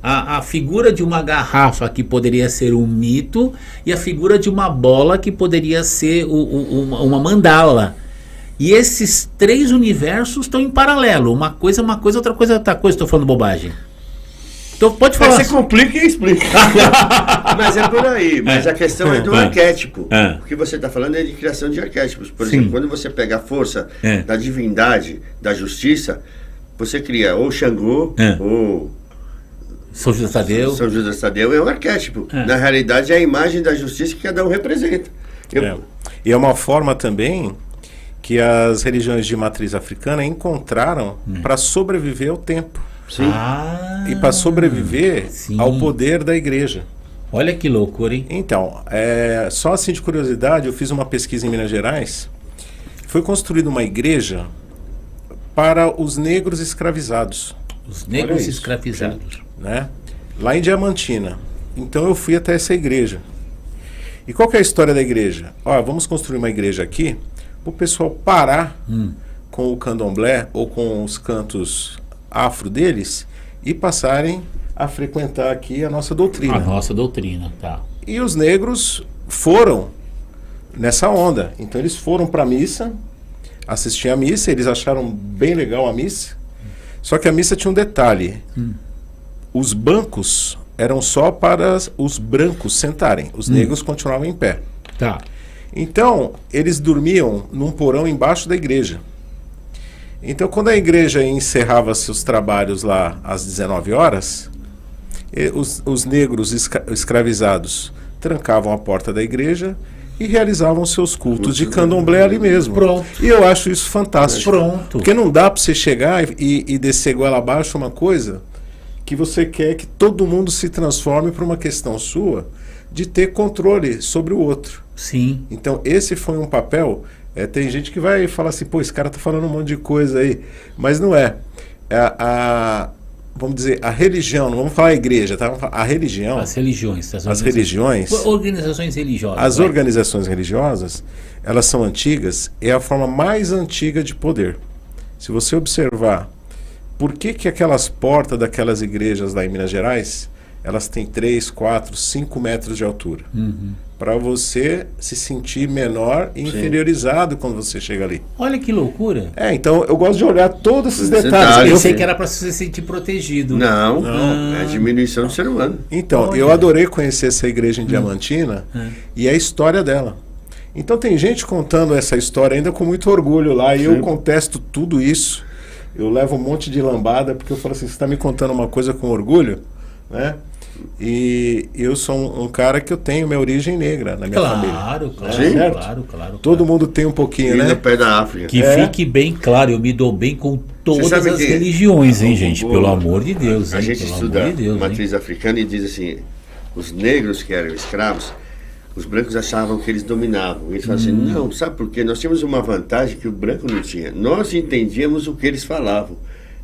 A figura de uma garrafa, que poderia ser um mito, e a figura de uma bola, que poderia ser uma mandala. E esses três universos estão em paralelo. Uma coisa, outra coisa, outra coisa. Estou falando bobagem. Então pode falar. Você complica e explica. Mas é por aí. Mas a questão é do arquétipo. O que você está falando é de criação de arquétipos. Por exemplo, quando você pega a força da divindade, da justiça, você cria ou Xangô, ou São Judas Tadeu. São Judas Tadeu é um arquétipo. Na realidade, é a imagem da justiça que cada um representa. E é uma forma também que as religiões de matriz africana encontraram para sobreviver ao tempo. Sim. E para sobreviver ao poder da igreja. Olha que loucura, hein? Então, só assim de curiosidade, eu fiz uma pesquisa em Minas Gerais. Foi construída uma igreja para os negros escravizados. Os negros escravizados. Né? Lá em Diamantina. Então eu fui até essa igreja. E qual que é a história da igreja? Vamos construir uma igreja aqui para o pessoal parar com o candomblé ou com os cantos afro deles e passarem a frequentar aqui a nossa doutrina. A nossa doutrina, tá. E os negros foram nessa onda. Então eles foram para a missa, assistir a missa, eles acharam bem legal a missa. Só que a missa tinha um detalhe. Os bancos eram só para os brancos sentarem. Os negros continuavam em pé. Tá. Então, eles dormiam num porão embaixo da igreja. Então, quando a igreja encerrava seus trabalhos lá às 19 horas, os negros escravizados trancavam a porta da igreja e realizavam seus cultos de candomblé ali mesmo. Pronto. E eu acho isso fantástico. Pronto. Porque não dá para você chegar e descer goela abaixo uma coisa que você quer que todo mundo se transforme para uma questão sua de ter controle sobre o outro. Sim. Então esse foi um papel. Tem gente que vai falar assim, pô, esse cara tá falando um monte de coisa aí, mas não é. Vamos dizer, a religião, não vamos falar a igreja, tá? A religião. As religiões. As religiões. Organizações religiosas. As organizações religiosas, elas são antigas, é a forma mais antiga de poder. Se você observar, por que aquelas portas daquelas igrejas lá em Minas Gerais, elas têm 3, 4, 5 metros de altura? Para você se sentir menor e inferiorizado quando você chega ali. Olha que loucura. Então eu gosto de olhar todos esses Detalhes. detalhes. Eu pensei que era para se sentir protegido. Não, é a diminuição do ser humano. Então, eu adorei conhecer essa igreja em Diamantina e a história dela. Então tem gente contando essa história ainda com muito orgulho lá, e eu contesto tudo isso. Eu levo um monte de lambada, porque eu falo assim, você está me contando uma coisa com orgulho, né? E eu sou um cara que eu tenho minha origem negra na minha família. Claro. Todo mundo tem um pouquinho, né? No pé da África. Que fique bem claro, eu me dou bem com todas as religiões, hein, gente? Pelo amor de Deus, hein? A gente Pelo estuda amor de Deus, matriz africana e diz assim, os negros que eram escravos, os brancos achavam que eles dominavam. Eles falavam assim, não, sabe por quê? Nós tínhamos uma vantagem que o branco não tinha. Nós entendíamos o que eles falavam.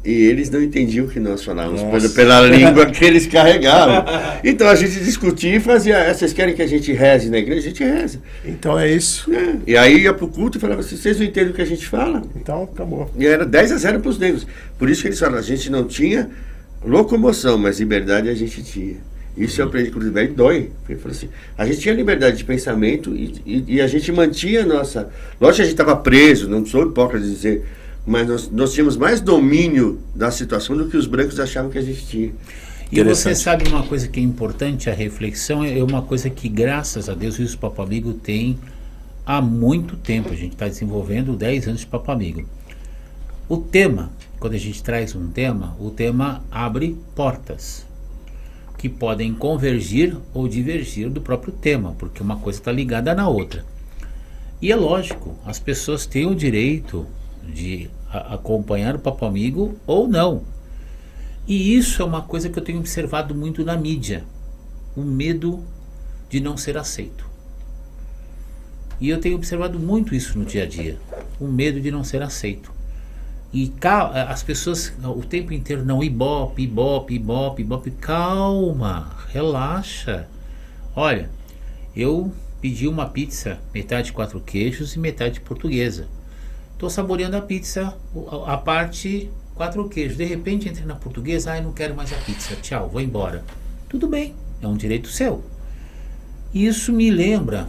E eles não entendiam o que nós falávamos pela língua que eles carregavam. Então a gente discutia e fazia, vocês querem que a gente reze na igreja? A gente reza. Então é isso. E aí ia pro culto e falava assim, vocês não entendem o que a gente fala? Então acabou. E era 10-0 para os negros. Por isso que eles falam, a gente não tinha locomoção, mas liberdade a gente tinha. Isso eu aprendi com o Lisbeth, dói. Ele falou assim, a gente tinha liberdade de pensamento e a gente mantinha a nossa... Lógico que a gente estava preso, não sou hipócrita de dizer... Mas nós tínhamos mais domínio da situação do que os brancos achavam que a gente tinha. E você sabe uma coisa que é importante, a reflexão é uma coisa que, graças a Deus, o Wilson Papo Amigo tem há muito tempo. A gente está desenvolvendo 10 anos de Papo Amigo. O tema, quando a gente traz um tema, o tema abre portas. que podem convergir ou divergir do próprio tema, porque uma coisa está ligada na outra. E é lógico, as pessoas têm o direito de acompanhar o Papo Amigo ou não. E isso é uma coisa que eu tenho observado muito na mídia, o medo de não ser aceito. E eu tenho observado muito isso no dia a dia, o medo de não ser aceito. E as pessoas o tempo inteiro, não, ibope, ibope, ibope, ibope, calma, relaxa. Olha, eu pedi uma pizza, metade 4 queijos e metade portuguesa. Estou saboreando a pizza, a parte 4 queijos. De repente entrei na portuguesa, não quero mais a pizza, tchau, vou embora. Tudo bem, é um direito seu. Isso me lembra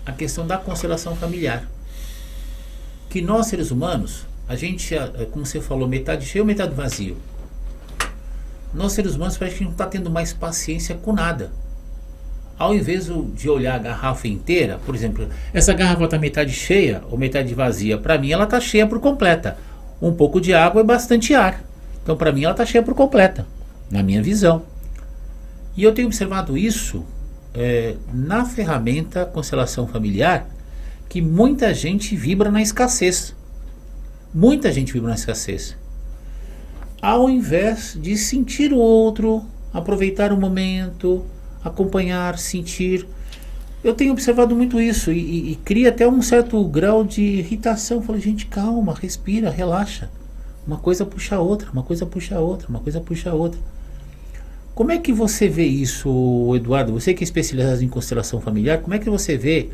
a questão da constelação familiar. Que nós, seres humanos, a gente, como você falou, metade cheio, metade vazio. Nós, seres humanos, parece que não está tendo mais paciência com nada. Ao invés de olhar a garrafa inteira, por exemplo, essa garrafa está metade cheia ou metade vazia, para mim ela está cheia por completa. Um pouco de água e bastante ar. Então, para mim, ela está cheia por completa, na minha visão. E eu tenho observado isso na ferramenta constelação familiar, que muita gente vibra na escassez. Muita gente vibra na escassez. Ao invés de sentir o outro, aproveitar o momento, acompanhar, sentir. Eu tenho observado muito isso e cria até um certo grau de irritação. Falo, gente, calma, respira, relaxa. Uma coisa puxa a outra, uma coisa puxa a outra, uma coisa puxa a outra. Como é que você vê isso, Eduardo? Você que é especializado em constelação familiar, como é que você vê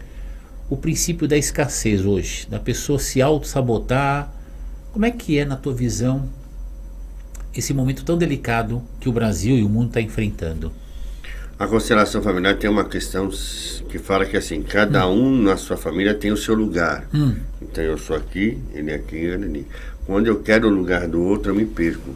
o princípio da escassez hoje? Da pessoa se auto-sabotar? Como é que é, na tua visão, esse momento tão delicado que o Brasil e o mundo está enfrentando? A constelação familiar tem uma questão que fala que assim, cada um na sua família tem o seu lugar. Então eu sou aqui, ele aqui, ele ali. Quando eu quero o lugar do outro, eu me perco.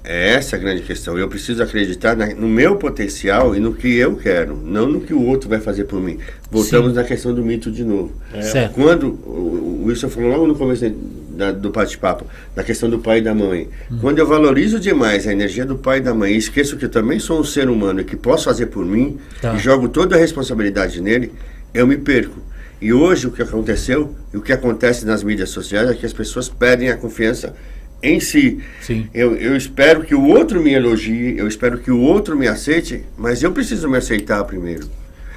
É essa a grande questão. Eu preciso acreditar no meu potencial e no que eu quero, não no que o outro vai fazer por mim. Voltamos na questão do mito de novo. Certo. Quando o Wilson falou logo no começo do bate-papo, da questão do pai e da mãe. Quando eu valorizo demais a energia do pai e da mãe e esqueço que eu também sou um ser humano e que posso fazer por mim, e jogo toda a responsabilidade nele, eu me perco. E hoje o que aconteceu, e o que acontece nas mídias sociais é que as pessoas perdem a confiança em si. Sim. Eu espero que o outro me elogie, eu espero que o outro me aceite, mas eu preciso me aceitar primeiro.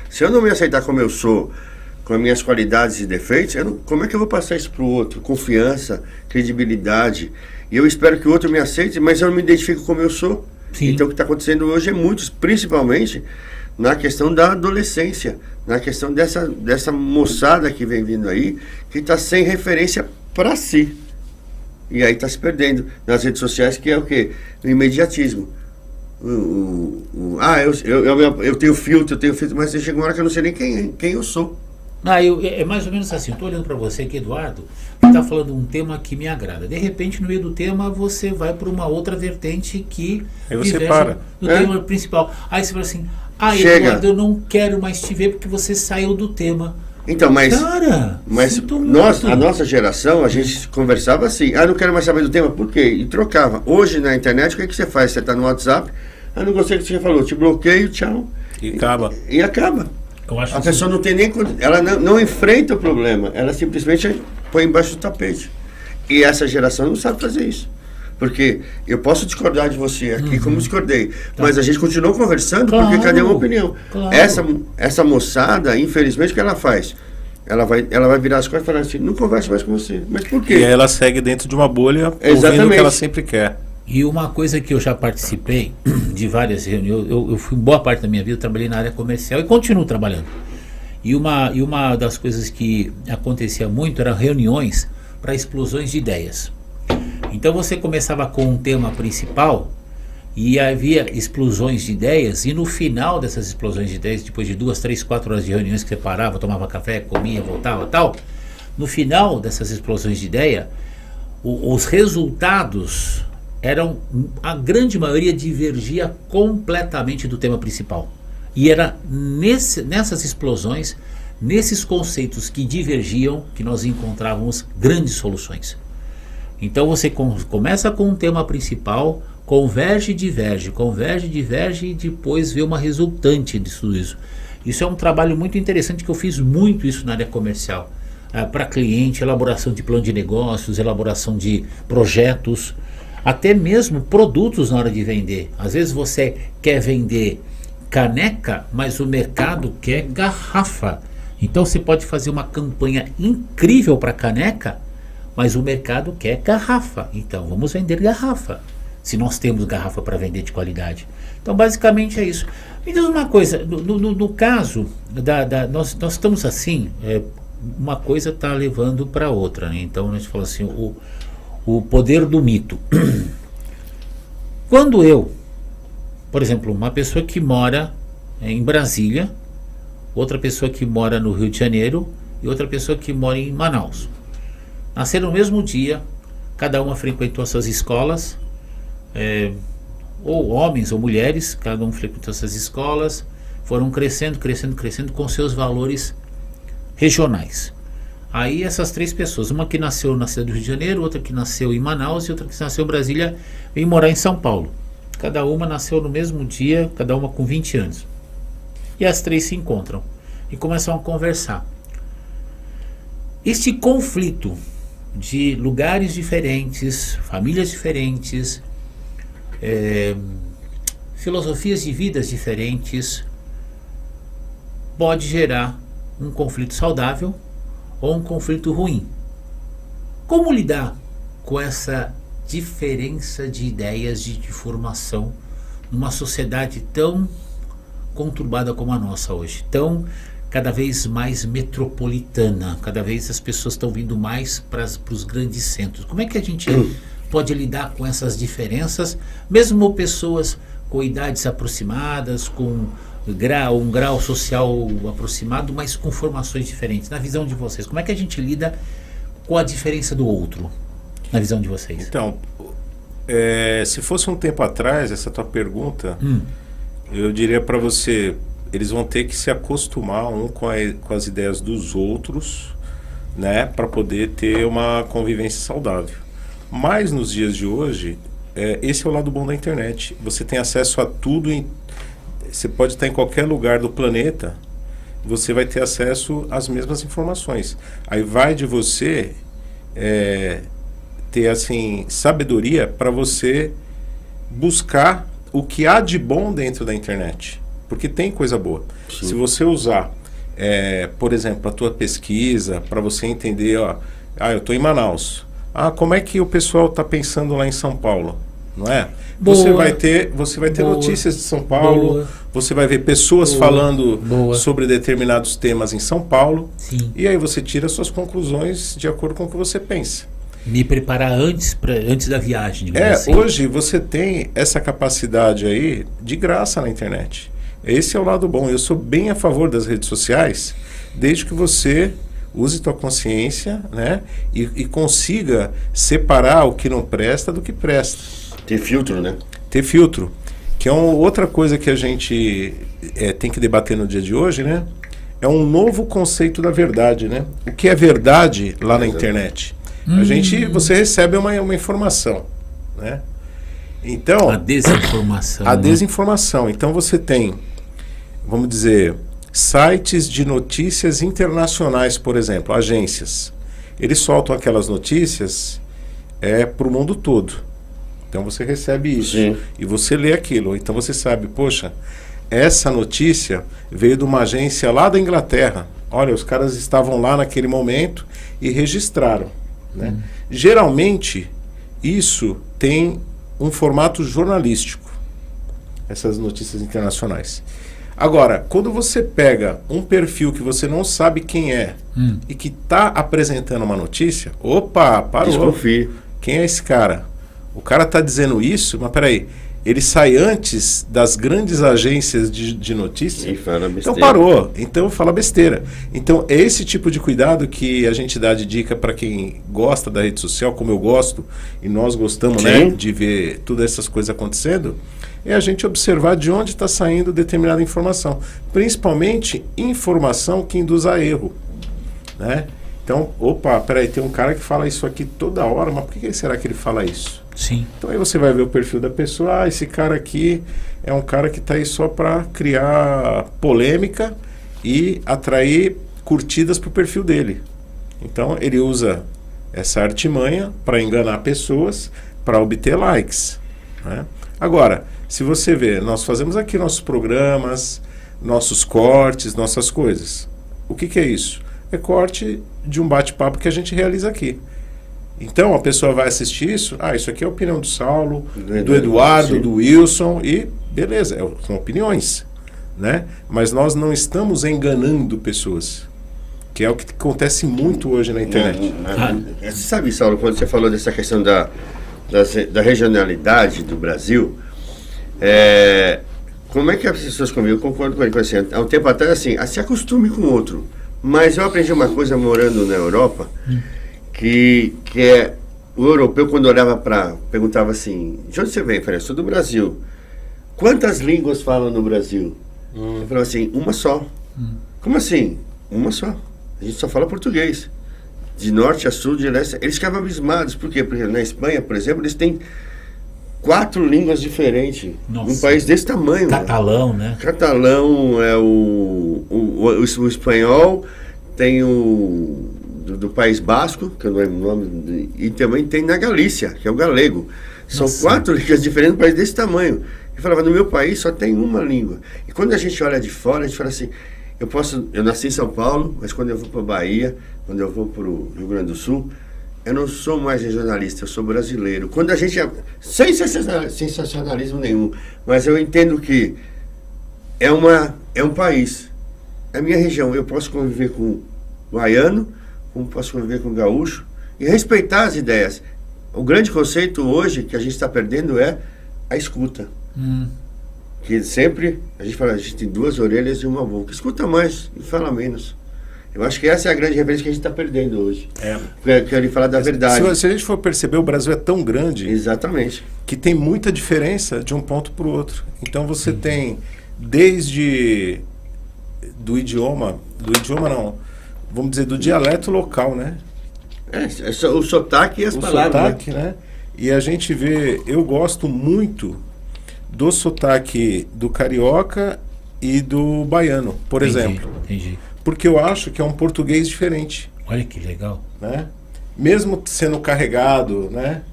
Se eu não me aceitar como eu sou, com as minhas qualidades e defeitos, como é que eu vou passar isso para o outro? Confiança, credibilidade. E eu espero que o outro me aceite, mas eu não me identifico como eu sou. Sim. Então o que está acontecendo hoje é muito, principalmente na questão da adolescência, na questão dessa moçada que vem vindo aí, que está sem referência para si. E aí está se perdendo nas redes sociais, que é o quê? O imediatismo. Eu tenho filtro, mas chega uma hora que eu não sei nem quem eu sou. É mais ou menos assim, eu estou olhando para você aqui, Eduardo, que está falando um tema que me agrada. De repente, no meio do tema, você vai para uma outra vertente que aí você para do tema principal. Aí você fala assim, Eduardo, eu não quero mais te ver porque você saiu do tema. Então, mas a nossa geração, a gente conversava assim, não quero mais saber do tema, por quê? E trocava. Hoje, na internet, o que você faz? Você está no WhatsApp, não gostei do que você falou, te bloqueio, tchau. E acaba. E acaba. A pessoa não tem nem... Ela não enfrenta o problema, ela simplesmente põe embaixo do tapete. E essa geração não sabe fazer isso. Porque eu posso discordar de você aqui, como discordei, mas a gente continuou conversando, porque cadê uma opinião? Claro. Essa moçada, infelizmente, o que ela faz? Ela vai virar as costas e falar assim, não converso mais com você. Mas por quê? E aí ela segue dentro de uma bolha, ouvindo o que ela sempre quer. E uma coisa que eu já participei de várias reuniões, eu fui boa parte da minha vida, eu trabalhei na área comercial e continuo trabalhando. E uma das coisas que acontecia muito eram reuniões para explosões de ideias. Então você começava com um tema principal e havia explosões de ideias, e no final dessas explosões de ideias, depois de 2, 3, 4 horas de reuniões que você parava, tomava café, comia, voltava tal, no final dessas explosões de ideia, os resultados a grande maioria divergia completamente do tema principal. E era nessas explosões, nesses conceitos que divergiam, que nós encontrávamos grandes soluções. Então você começa com um tema principal, converge, diverge e depois vê uma resultante disso isso. Isso é um trabalho muito interessante que eu fiz muito isso na área comercial. Para cliente, elaboração de plano de negócios, elaboração de projetos, até mesmo produtos na hora de vender. Às vezes você quer vender caneca, mas o mercado quer garrafa. Então você pode fazer uma campanha incrível para caneca, mas o mercado quer garrafa. Então vamos vender garrafa, se nós temos garrafa para vender de qualidade. Então basicamente é isso. Me diz uma coisa, no caso, nós estamos assim, uma coisa está levando para outra, né? Então a gente fala assim, o poder do mito. Quando eu, por exemplo, uma pessoa que mora em Brasília, outra pessoa que mora no Rio de Janeiro e outra pessoa que mora em Manaus, nasceram no mesmo dia, cada uma frequentou suas escolas, ou homens ou mulheres, cada um frequentou suas escolas, foram crescendo com seus valores regionais. Aí essas três pessoas, uma que nasceu na cidade do Rio de Janeiro, outra que nasceu em Manaus e outra que nasceu em Brasília, vem morar em São Paulo. Cada uma nasceu no mesmo dia, cada uma com 20 anos. E as três se encontram e começam a conversar. Este conflito de lugares diferentes, famílias diferentes, filosofias de vidas diferentes, pode gerar um conflito saudável ou um conflito ruim. Como lidar com essa diferença de ideias, de formação, numa sociedade tão conturbada como a nossa hoje, tão cada vez mais metropolitana, cada vez as pessoas estão vindo mais para os grandes centros. Como é que a gente pode lidar com essas diferenças, mesmo pessoas com idades aproximadas, com um grau social aproximado, mas com formações diferentes? Na visão de vocês, como é que a gente lida com a diferença do outro, na visão de vocês? Então, se fosse um tempo atrás, essa tua pergunta, eu diria para você, eles vão ter que se acostumar com as ideias dos outros, né, para poder ter uma convivência saudável. Mas nos dias de hoje, esse é o lado bom da internet. Você tem acesso a tudo, você pode estar em qualquer lugar do planeta, você vai ter acesso às mesmas informações. Aí vai de você ter assim sabedoria para você buscar o que há de bom dentro da internet, porque tem coisa boa. Sim. Se você usar, por exemplo, a tua pesquisa para você entender, eu estou em Manaus. Como é que o pessoal está pensando lá em São Paulo, não é? Boa. Você vai ter notícias de São Paulo. Boa. Você vai ver pessoas falando sobre determinados temas em São Paulo. Sim. E aí você tira suas conclusões de acordo com o que você pensa. Me preparar antes da viagem. Assim. Hoje você tem essa capacidade aí de graça na internet. Esse é o lado bom. Eu sou bem a favor das redes sociais, desde que você use tua consciência, né, e consiga separar o que não presta do que presta. Ter filtro, né? Ter filtro. Que é outra coisa que a gente tem que debater no dia de hoje, né? É um novo conceito da verdade, né? O que é verdade lá na internet? Você recebe uma informação, né? Então, a desinformação. A desinformação. Então você tem, vamos dizer, sites de notícias internacionais, por exemplo, agências. Eles soltam aquelas notícias para o mundo todo. Então você recebe isso. Sim. E você lê aquilo. Então você sabe, poxa, essa notícia veio de uma agência lá da Inglaterra. Olha, os caras estavam lá naquele momento e registraram, né? Geralmente, isso tem um formato jornalístico, essas notícias internacionais. Agora, quando você pega um perfil que você não sabe quem é e que está apresentando uma notícia, parou. Desconfie. Quem é esse cara? O cara está dizendo isso, mas peraí, ele sai antes das grandes agências de notícias? E fala besteira. Então parou, então fala besteira. Então é esse tipo de cuidado que a gente dá de dica para quem gosta da rede social, como eu gosto, e nós gostamos, né, de ver todas essas coisas acontecendo, é a gente observar de onde está saindo determinada informação. Principalmente informação que induz a erro, né? Então, peraí, tem um cara que fala isso aqui toda hora, mas por que será que ele fala isso? Sim. Então aí você vai ver o perfil da pessoa, esse cara aqui é um cara que está aí só para criar polêmica e atrair curtidas para o perfil dele. Então ele usa essa artimanha para enganar pessoas, para obter likes, né? Agora, se você vê, nós fazemos aqui nossos programas, nossos cortes, nossas coisas. O que é isso? É corte de um bate-papo que a gente realiza aqui. Então a pessoa vai assistir isso, isso aqui é a opinião do Saulo, do Eduardo, do Wilson, e beleza, são opiniões, né? Mas nós não estamos enganando pessoas, que é o que acontece muito hoje na internet. Você sabe, Saulo, quando você falou dessa questão da regionalidade do Brasil, como é que as pessoas comigo, eu concordo com ele, assim, há um tempo atrás, assim, se acostume com o outro. Mas eu aprendi uma coisa morando na Europa, que é o europeu, quando olhava perguntava assim, de onde você vem? Eu falei, eu sou do Brasil. Quantas línguas falam no Brasil? Eu falava assim, uma só. Como assim? Uma só. A gente só fala português. De norte a sul, de leste. Eles ficavam abismados. Por quê? Porque na Espanha, por exemplo, eles têm 4 línguas diferentes. Nossa. Num país desse tamanho. Catalão, né? Catalão, é o espanhol, tem o do País Basco, que eu não lembro o nome, e também tem na Galícia, que é o galego. São 4 línguas diferentes num país desse tamanho. Eu falava, no meu país só tem uma língua. E quando a gente olha de fora, a gente fala assim, eu nasci em São Paulo, mas quando eu vou para a Bahia, quando eu vou para o Rio Grande do Sul, eu não sou mais regionalista, eu sou brasileiro. Quando a gente, sem sensacionalismo nenhum, mas eu entendo que é um país, é a minha região, eu posso conviver com baiano, como posso conviver com gaúcho, e respeitar as ideias. O grande conceito hoje que a gente está perdendo é a escuta. Que sempre, a gente fala, a gente tem 2 orelhas e uma boca. Escuta mais e fala menos. Eu acho que essa é a grande referência que a gente está perdendo hoje. Que ele fala da verdade. Se a gente for perceber, o Brasil é tão grande. Exatamente. Que tem muita diferença de um ponto para o outro. Então você tem desde do idioma não, vamos dizer, do dialeto local, né? O sotaque e as palavras. O sotaque, né? E a gente vê, eu gosto muito do sotaque do carioca e do baiano, por exemplo. Entendi. Porque eu acho que é um português diferente. Olha que legal. Né? Mesmo sendo carregado, né?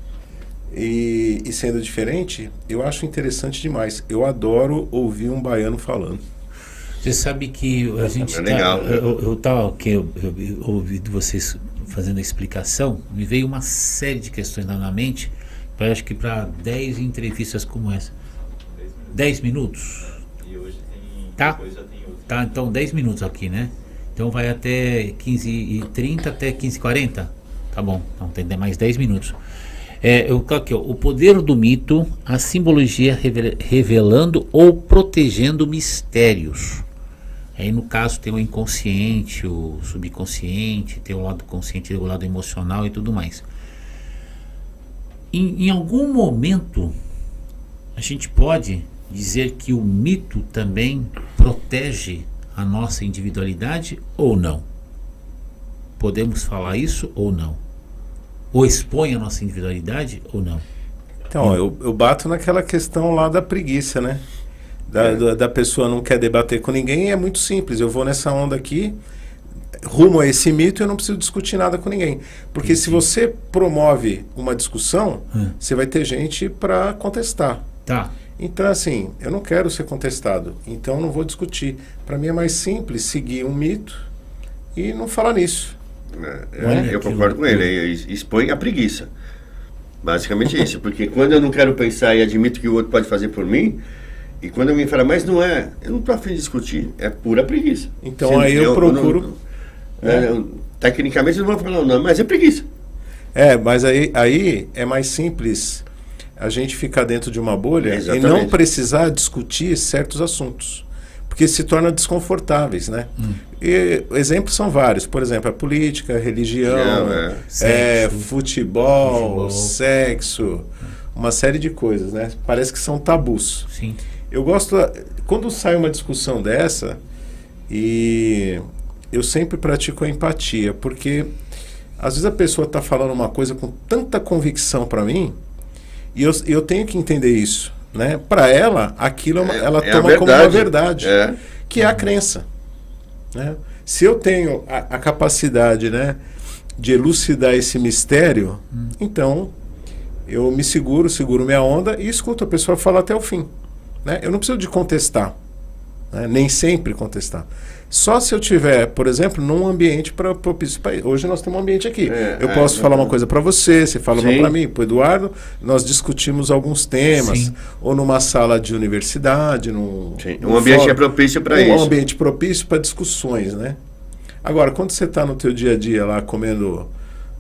E sendo diferente, eu acho interessante demais. Eu adoro ouvir um baiano falando. Você sabe que a gente legal. eu ouvi vocês fazendo a explicação, me veio uma série de questões na mente, acho que para 10 entrevistas como essa. 10 minutos? E hoje tem... Tá? Depois já tem outro. Tá, então 10 minutos aqui, né? Então vai até 15h30, até 15h40? Tá bom, então tem mais 10 minutos. Aqui, ó, o poder do mito, a simbologia revelando ou protegendo mistérios. Aí no caso tem o inconsciente, o subconsciente, tem o lado consciente, o lado emocional e tudo mais. Em algum momento a gente pode dizer que o mito também protege a nossa individualidade ou não? Podemos falar isso ou não? Ou expõe a nossa individualidade ou não? Então, eu bato naquela questão lá da preguiça, né? Da pessoa não quer debater com ninguém, é muito simples. Eu vou nessa onda aqui, rumo a esse mito, eu não preciso discutir nada com ninguém. Porque se você promove uma discussão, você vai ter gente para contestar. Tá. Então, assim, eu não quero ser contestado, então eu não vou discutir. Para mim é mais simples seguir um mito e não falar nisso. Eu concordo com ele, expõe a preguiça. Basicamente isso, porque quando eu não quero pensar e admito que o outro pode fazer por mim, e quando alguém fala, mas não é, eu não estou a fim de discutir, é pura preguiça. Então aí eu procuro... Tecnicamente eu não vou falar não, mas é preguiça. Mas aí é mais simples a gente ficar dentro de uma bolha. Exatamente. E não precisar discutir certos assuntos, porque se torna desconfortáveis, né? E exemplos são vários, por exemplo, a política, a religião, futebol, sexo, uma série de coisas, né? Parece que são tabus. Sim. Eu gosto, quando sai uma discussão dessa, e eu sempre pratico a empatia, porque às vezes a pessoa está falando uma coisa com tanta convicção para mim, E eu tenho que entender isso, né? Para ela, aquilo ela é toma a como uma verdade, É. que é a crença, né? Se eu tenho a capacidade, né, de elucidar esse mistério, então eu me seguro minha onda e escuto a pessoa falar até o fim, né? Eu não preciso de contestar, né? Nem sempre contestar. Só se eu tiver, por exemplo, num ambiente propício para isso. Hoje nós temos um ambiente aqui. Eu posso falar uma coisa para você fala uma para mim, para o Eduardo. Nós discutimos alguns temas, Sim. ou numa sala de universidade, Um ambiente é propício para isso. Um ambiente propício para discussões, né? Agora, quando você está no teu dia a dia lá comendo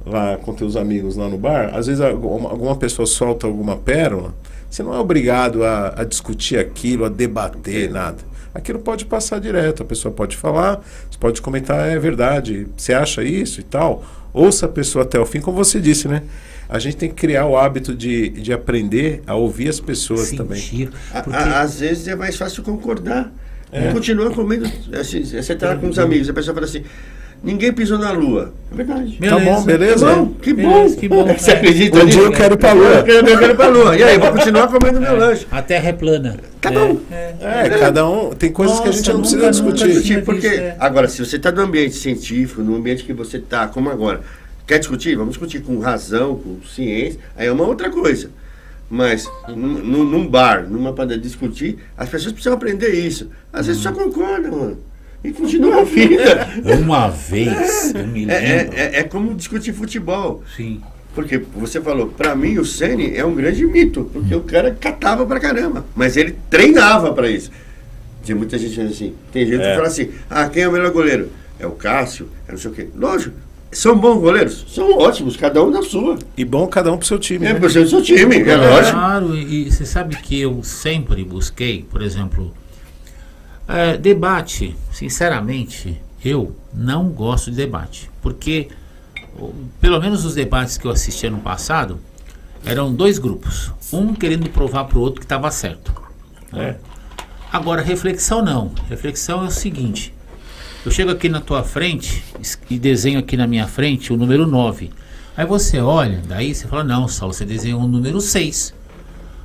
lá com teus amigos lá no bar, às vezes alguma pessoa solta alguma pérola, você não é obrigado a discutir aquilo, a debater, nada. Aquilo pode passar direto, a pessoa pode falar, você pode comentar, é verdade, você acha isso e tal. Ouça a pessoa até o fim, como você disse, né? A gente tem que criar o hábito de aprender a ouvir as pessoas também. Às vezes é mais fácil concordar. Continua comendo. Assim, você está com os amigos, a pessoa fala assim: ninguém pisou na lua. É verdade. Tá bom, beleza? Que Beleza, bom. que bom. Você acredita Um nisso? dia eu quero ir pra lua. Eu quero ir pra lua. E aí, vou continuar comendo meu lanche. A Terra é plana. Tá bom. Cada um. Tem coisas que a gente não precisa discutir. Porque, agora, se você está no ambiente científico, no ambiente que você está, como agora, quer discutir? Vamos discutir com razão, com ciência, aí é uma outra coisa. Mas num bar, numa para discutir, as pessoas precisam aprender isso. Às vezes só concordam, mano. E continua a vida. Uma vez, eu me lembro. É como discutir futebol. Sim. Porque você falou, pra mim o Ceni é um grande mito, porque o cara catava pra caramba, mas ele treinava pra isso. Tem muita gente assim, tem gente que fala assim, quem é o melhor goleiro? É o Cássio, é não sei o quê. Lógico, são bons goleiros? São ótimos, cada um na sua. E bom cada um pro seu time. É, né? pro seu time, é lógico. Claro, e você sabe que eu sempre busquei, por exemplo, debate. Sinceramente, eu não gosto de debate, porque pelo menos os debates que eu assisti ano passado eram dois grupos, um querendo provar para o outro que estava certo, né? Agora, reflexão não. Reflexão é o seguinte: eu chego aqui na tua frente e desenho aqui na minha frente o número 9. Aí você olha, daí você fala: não, Saulo, você desenhou o número 6.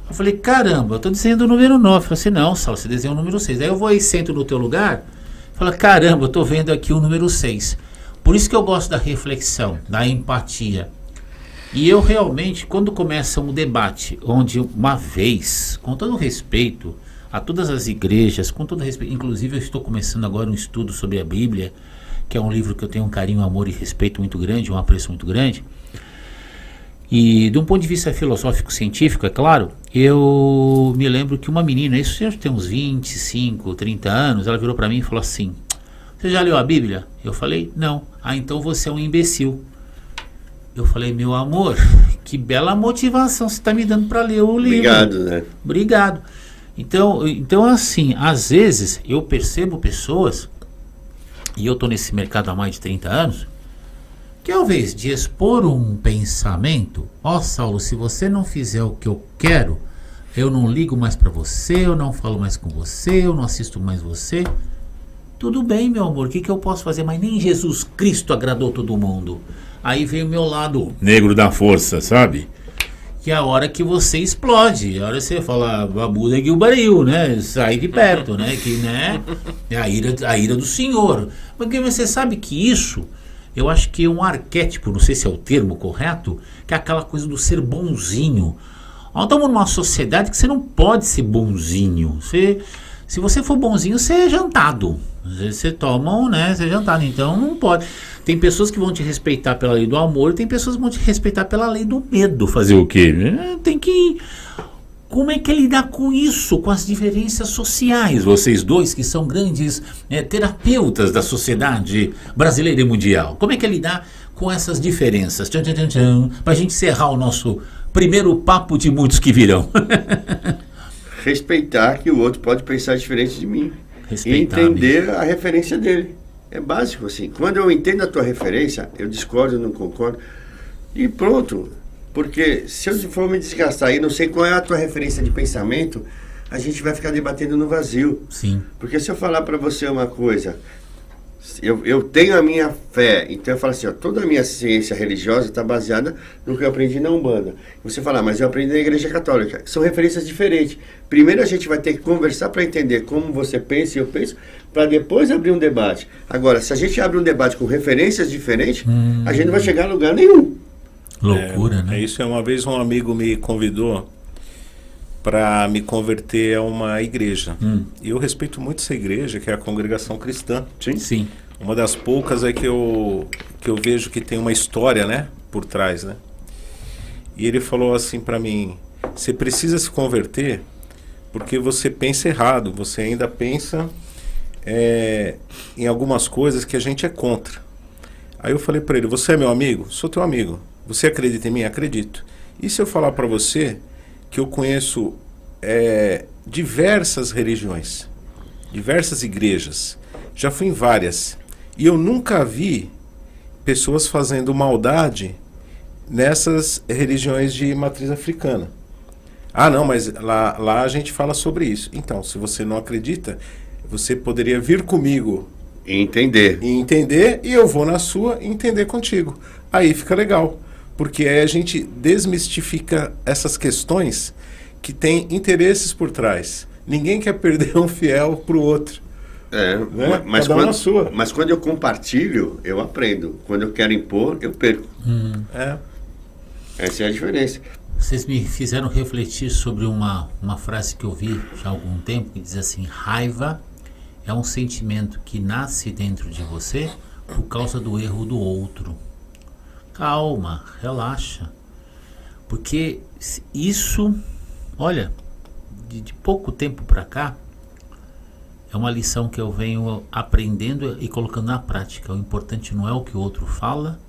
Eu falei: caramba, eu estou desenhando o número 9. Eu falei assim: não, Saulo, você desenhou o número 6. Aí eu vou e sento no teu lugar, falo: caramba, eu estou vendo aqui o número 6. Por isso que eu gosto da reflexão, da empatia. E eu realmente, quando começa um debate, onde uma vez, com todo respeito a todas as igrejas, com todo respeito, inclusive eu estou começando agora um estudo sobre a Bíblia, que é um livro que eu tenho um carinho, amor e respeito muito grande, um apreço muito grande. E de um ponto de vista filosófico, científico, é claro, eu me lembro que uma menina, isso já tem uns 25, 30 anos, ela virou para mim e falou assim: você já leu a Bíblia? Eu falei: não. Então você é um imbecil. Eu falei: meu amor, que bela motivação você está me dando para ler o livro. Obrigado, né? Obrigado. Então assim, às vezes eu percebo pessoas, e eu estou nesse mercado há mais de 30 anos, que ao invés de expor um pensamento: Saulo, se você não fizer o que eu quero, eu não ligo mais para você, eu não falo mais com você, eu não assisto mais você. Tudo bem, meu amor, o que eu posso fazer? Mas nem Jesus Cristo agradou todo mundo. Aí vem o meu lado negro da força, sabe? Que é a hora que você explode, a hora que você fala: Babuda e Gilbaril, né? Sai de perto, né? Que, né? É a ira do Senhor. Porque você sabe que isso, eu acho que é um arquétipo, não sei se é o termo correto, que é aquela coisa do ser bonzinho. Nós estamos numa sociedade que você não pode ser bonzinho. Se você for bonzinho, você é jantado. Às vezes você toma, né? Você é jantado. Então não pode. Tem pessoas que vão te respeitar pela lei do amor, e tem pessoas que vão te respeitar pela lei do medo. Fazer o quê? Tem que... Como é que é lidar com isso, com as diferenças sociais? Vocês dois que são grandes terapeutas da sociedade brasileira e mundial. Como é que é lidar com essas diferenças? Tchan, tchan, tchan, tchan, pra gente encerrar o nosso primeiro papo de muitos que virão. Respeitar que o outro pode pensar diferente de mim. E entender a referência dele. É básico assim. Quando eu entendo a tua referência, eu discordo, não concordo, e pronto. Porque se eu for me desgastar e não sei qual é a tua referência de pensamento, a gente vai ficar debatendo no vazio. Sim. Porque se eu falar para você uma coisa Eu tenho a minha fé, então eu falo assim, ó, toda a minha ciência religiosa está baseada no que eu aprendi na Umbanda. Você fala, mas eu aprendi na Igreja Católica. São referências diferentes. Primeiro a gente vai ter que conversar para entender como você pensa e eu penso, para depois abrir um debate. Agora, se a gente abre um debate com referências diferentes, a gente não vai chegar a lugar nenhum. Loucura, né? É isso. Uma vez um amigo me convidou para me converter a uma igreja. E eu respeito muito essa igreja, que é a Congregação Cristã. Sim. Uma das poucas é que eu vejo que tem uma história, né, por trás, né? E ele falou assim para mim, você precisa se converter porque você pensa errado, você ainda pensa em algumas coisas que a gente é contra. Aí eu falei para ele, você é meu amigo? Sou teu amigo. Você acredita em mim? Acredito. E se eu falar para você que eu conheço diversas religiões, diversas igrejas, já fui em várias, e eu nunca vi pessoas fazendo maldade nessas religiões de matriz africana. Ah, não, mas lá a gente fala sobre isso. Então, se você não acredita, você poderia vir comigo E entender. e entender, e eu vou na sua e entender contigo. Aí fica legal, porque aí a gente desmistifica essas questões que têm interesses por trás. Ninguém quer perder um fiel para o outro. Né? Mas, Cada um na sua. mas quando eu compartilho, eu aprendo. Quando eu quero impor, eu perco. Essa é a diferença. Vocês me fizeram refletir sobre uma frase que eu vi já há algum tempo, que diz assim, raiva é um sentimento que nasce dentro de você por causa do erro do outro. Calma, relaxa. Porque isso, olha, de pouco tempo para cá, é uma lição que eu venho aprendendo e colocando na prática. O importante não é o que o outro fala,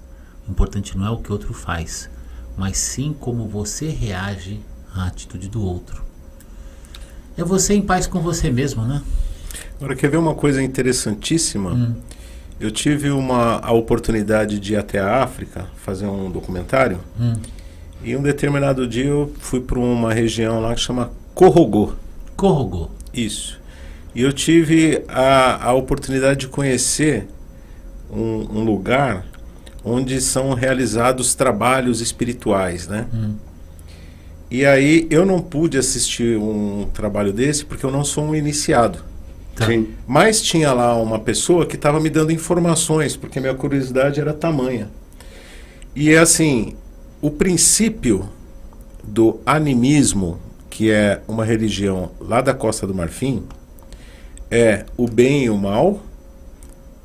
o importante não é o que o outro faz, mas sim como você reage à atitude do outro. É você em paz com você mesmo, né? Agora, quer ver uma coisa interessantíssima? Eu tive a oportunidade de ir até a África, fazer um documentário, e um determinado dia eu fui para uma região lá que chama Korogô. Korogô. Isso. E eu tive a oportunidade de conhecer um lugar onde são realizados trabalhos espirituais, né? E aí eu não pude assistir um trabalho desse porque eu não sou um iniciado. Tá. Sim. Mas tinha lá uma pessoa que estava me dando informações, porque minha curiosidade era tamanha. E é assim, o princípio do animismo, que é uma religião lá da Costa do Marfim, é o bem e o mal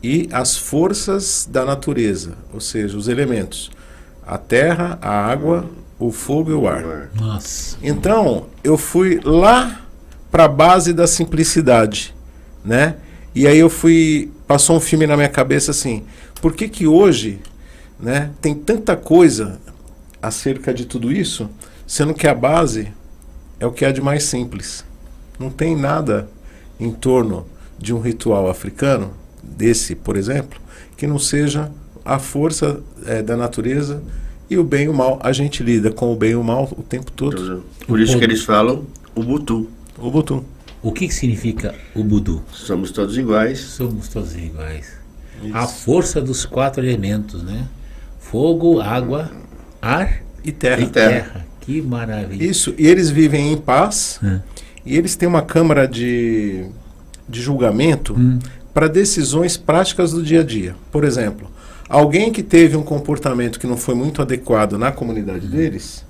e as forças da natureza, ou seja, os elementos, a terra, a água, o fogo e o ar. Nossa. Então, eu fui lá para a base da simplicidade, né? E aí passou um filme na minha cabeça assim, por que hoje, né, tem tanta coisa acerca de tudo isso, sendo que a base é o que há de mais simples. Não tem nada em torno de um ritual africano, desse, por exemplo, que não seja a força da natureza e o bem e o mal. A gente lida com o bem e o mal o tempo todo. Por isso que eles falam Ubuntu. Ubuntu. O que significa Ubuntu? Somos todos iguais. Somos todos iguais. Isso. A força dos 4 elementos, né? Fogo, água, ar E terra. E terra. Que maravilha. Isso, e eles vivem em paz, É. e eles têm uma câmara de julgamento para decisões práticas do dia a dia. Por exemplo, alguém que teve um comportamento que não foi muito adequado na comunidade deles,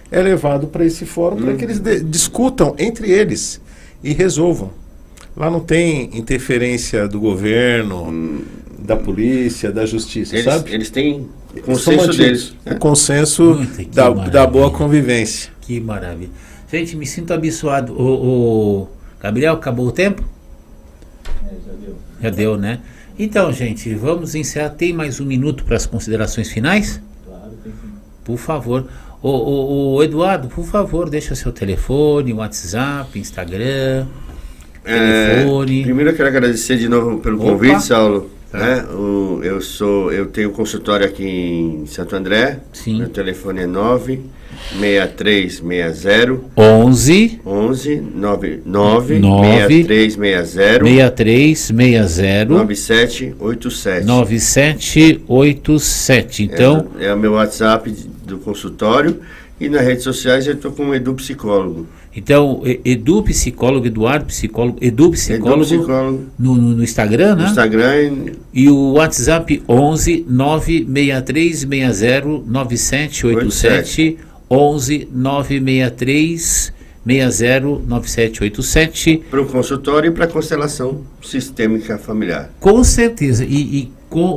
é levado para esse fórum para que eles discutam entre eles e resolvam. Lá não tem interferência do governo, da polícia, da justiça, sabe? Eles têm o São consenso mantidos. deles. O consenso Muito, que da maravilha. boa convivência. Que maravilha. Gente, me sinto abençoado. Gabriel, acabou o tempo? Já deu. Já deu, né? Então, gente, vamos encerrar. Tem mais um minuto para as considerações finais? Claro, tem sim. Por favor. O Eduardo, por favor, deixa seu telefone, WhatsApp, Instagram, telefone. Primeiro eu quero agradecer de novo pelo Opa. convite, Saulo. Tá. Né? Eu tenho consultório aqui em Santo André. Sim. Meu telefone é 96360 11 6360 6360 9787. 9787. Então, É o meu WhatsApp do consultório. E nas redes sociais eu estou como Edu Psicólogo. então Edu Psicólogo, Eduardo Psicólogo, Edu Psicólogo, Edu Psicólogo no Instagram, né? no Instagram. E o WhatsApp 11 96360 9787 11 963 60 9787. Para o consultório e para a constelação sistêmica familiar. Com certeza. E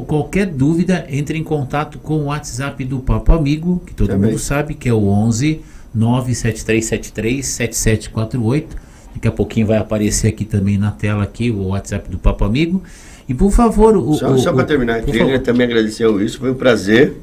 qualquer dúvida, entre em contato com o WhatsApp do Papo Amigo, que todo Também. mundo sabe, que é o 11 97373 7748. Daqui a pouquinho vai aparecer aqui também na tela aqui o WhatsApp do Papo Amigo. E por favor... Só para terminar, por queria favor. também agradecer o Wilson, foi um prazer.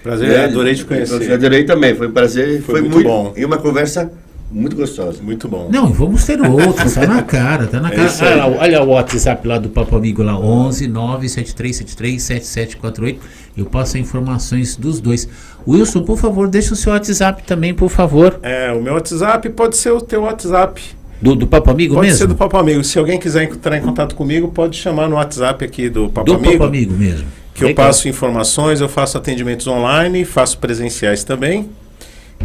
Prazer, adorei te conhecer. Eu adorei também, foi um prazer. Foi muito bom. E uma conversa muito gostosa. Muito bom. Não, vamos ter outros, tá na cara, tá na cara. isso aí. Olha o WhatsApp lá do Papo Amigo lá, 11 97373 7748. Eu passo informações dos dois. Wilson, por favor, deixa o seu WhatsApp também, por favor. O meu WhatsApp pode ser o teu WhatsApp. Do Papo Amigo Pode mesmo? ser do Papo Amigo. Se alguém quiser entrar em contato comigo, pode chamar no WhatsApp aqui do Papo Do Amigo. Papo Amigo mesmo. Que eu Legal. passo informações, eu faço atendimentos online, faço presenciais também.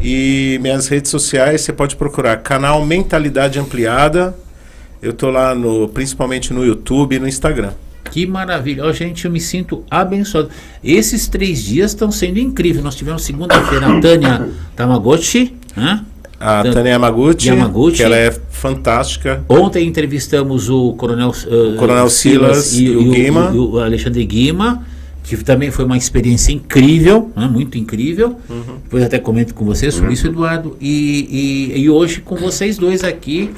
E minhas redes sociais, você pode procurar canal Mentalidade Ampliada. Eu tô lá principalmente no YouTube e no Instagram. Que maravilha. Ó, gente, eu me sinto abençoado. Esses 3 dias estão sendo incríveis. Nós tivemos segunda-feira a Tânia Tamagotchi, né? A Tânia Yamaguchi, que ela é fantástica. Ontem entrevistamos o Coronel Silas e o Guima. e o Alexandre Guima, que também foi uma experiência incrível, né? Muito incrível. Depois até comento com vocês sobre isso, Eduardo. E hoje com vocês dois aqui,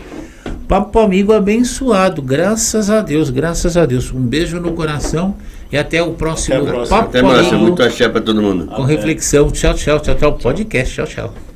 Papo Amigo abençoado, graças a Deus, graças a Deus. Um beijo no coração e até o próximo Até a próxima. Papo Até mais, Amigo muito axé para todo mundo. com reflexão. Tchau, tchau, tchau, tchau. Podcast, tchau, tchau.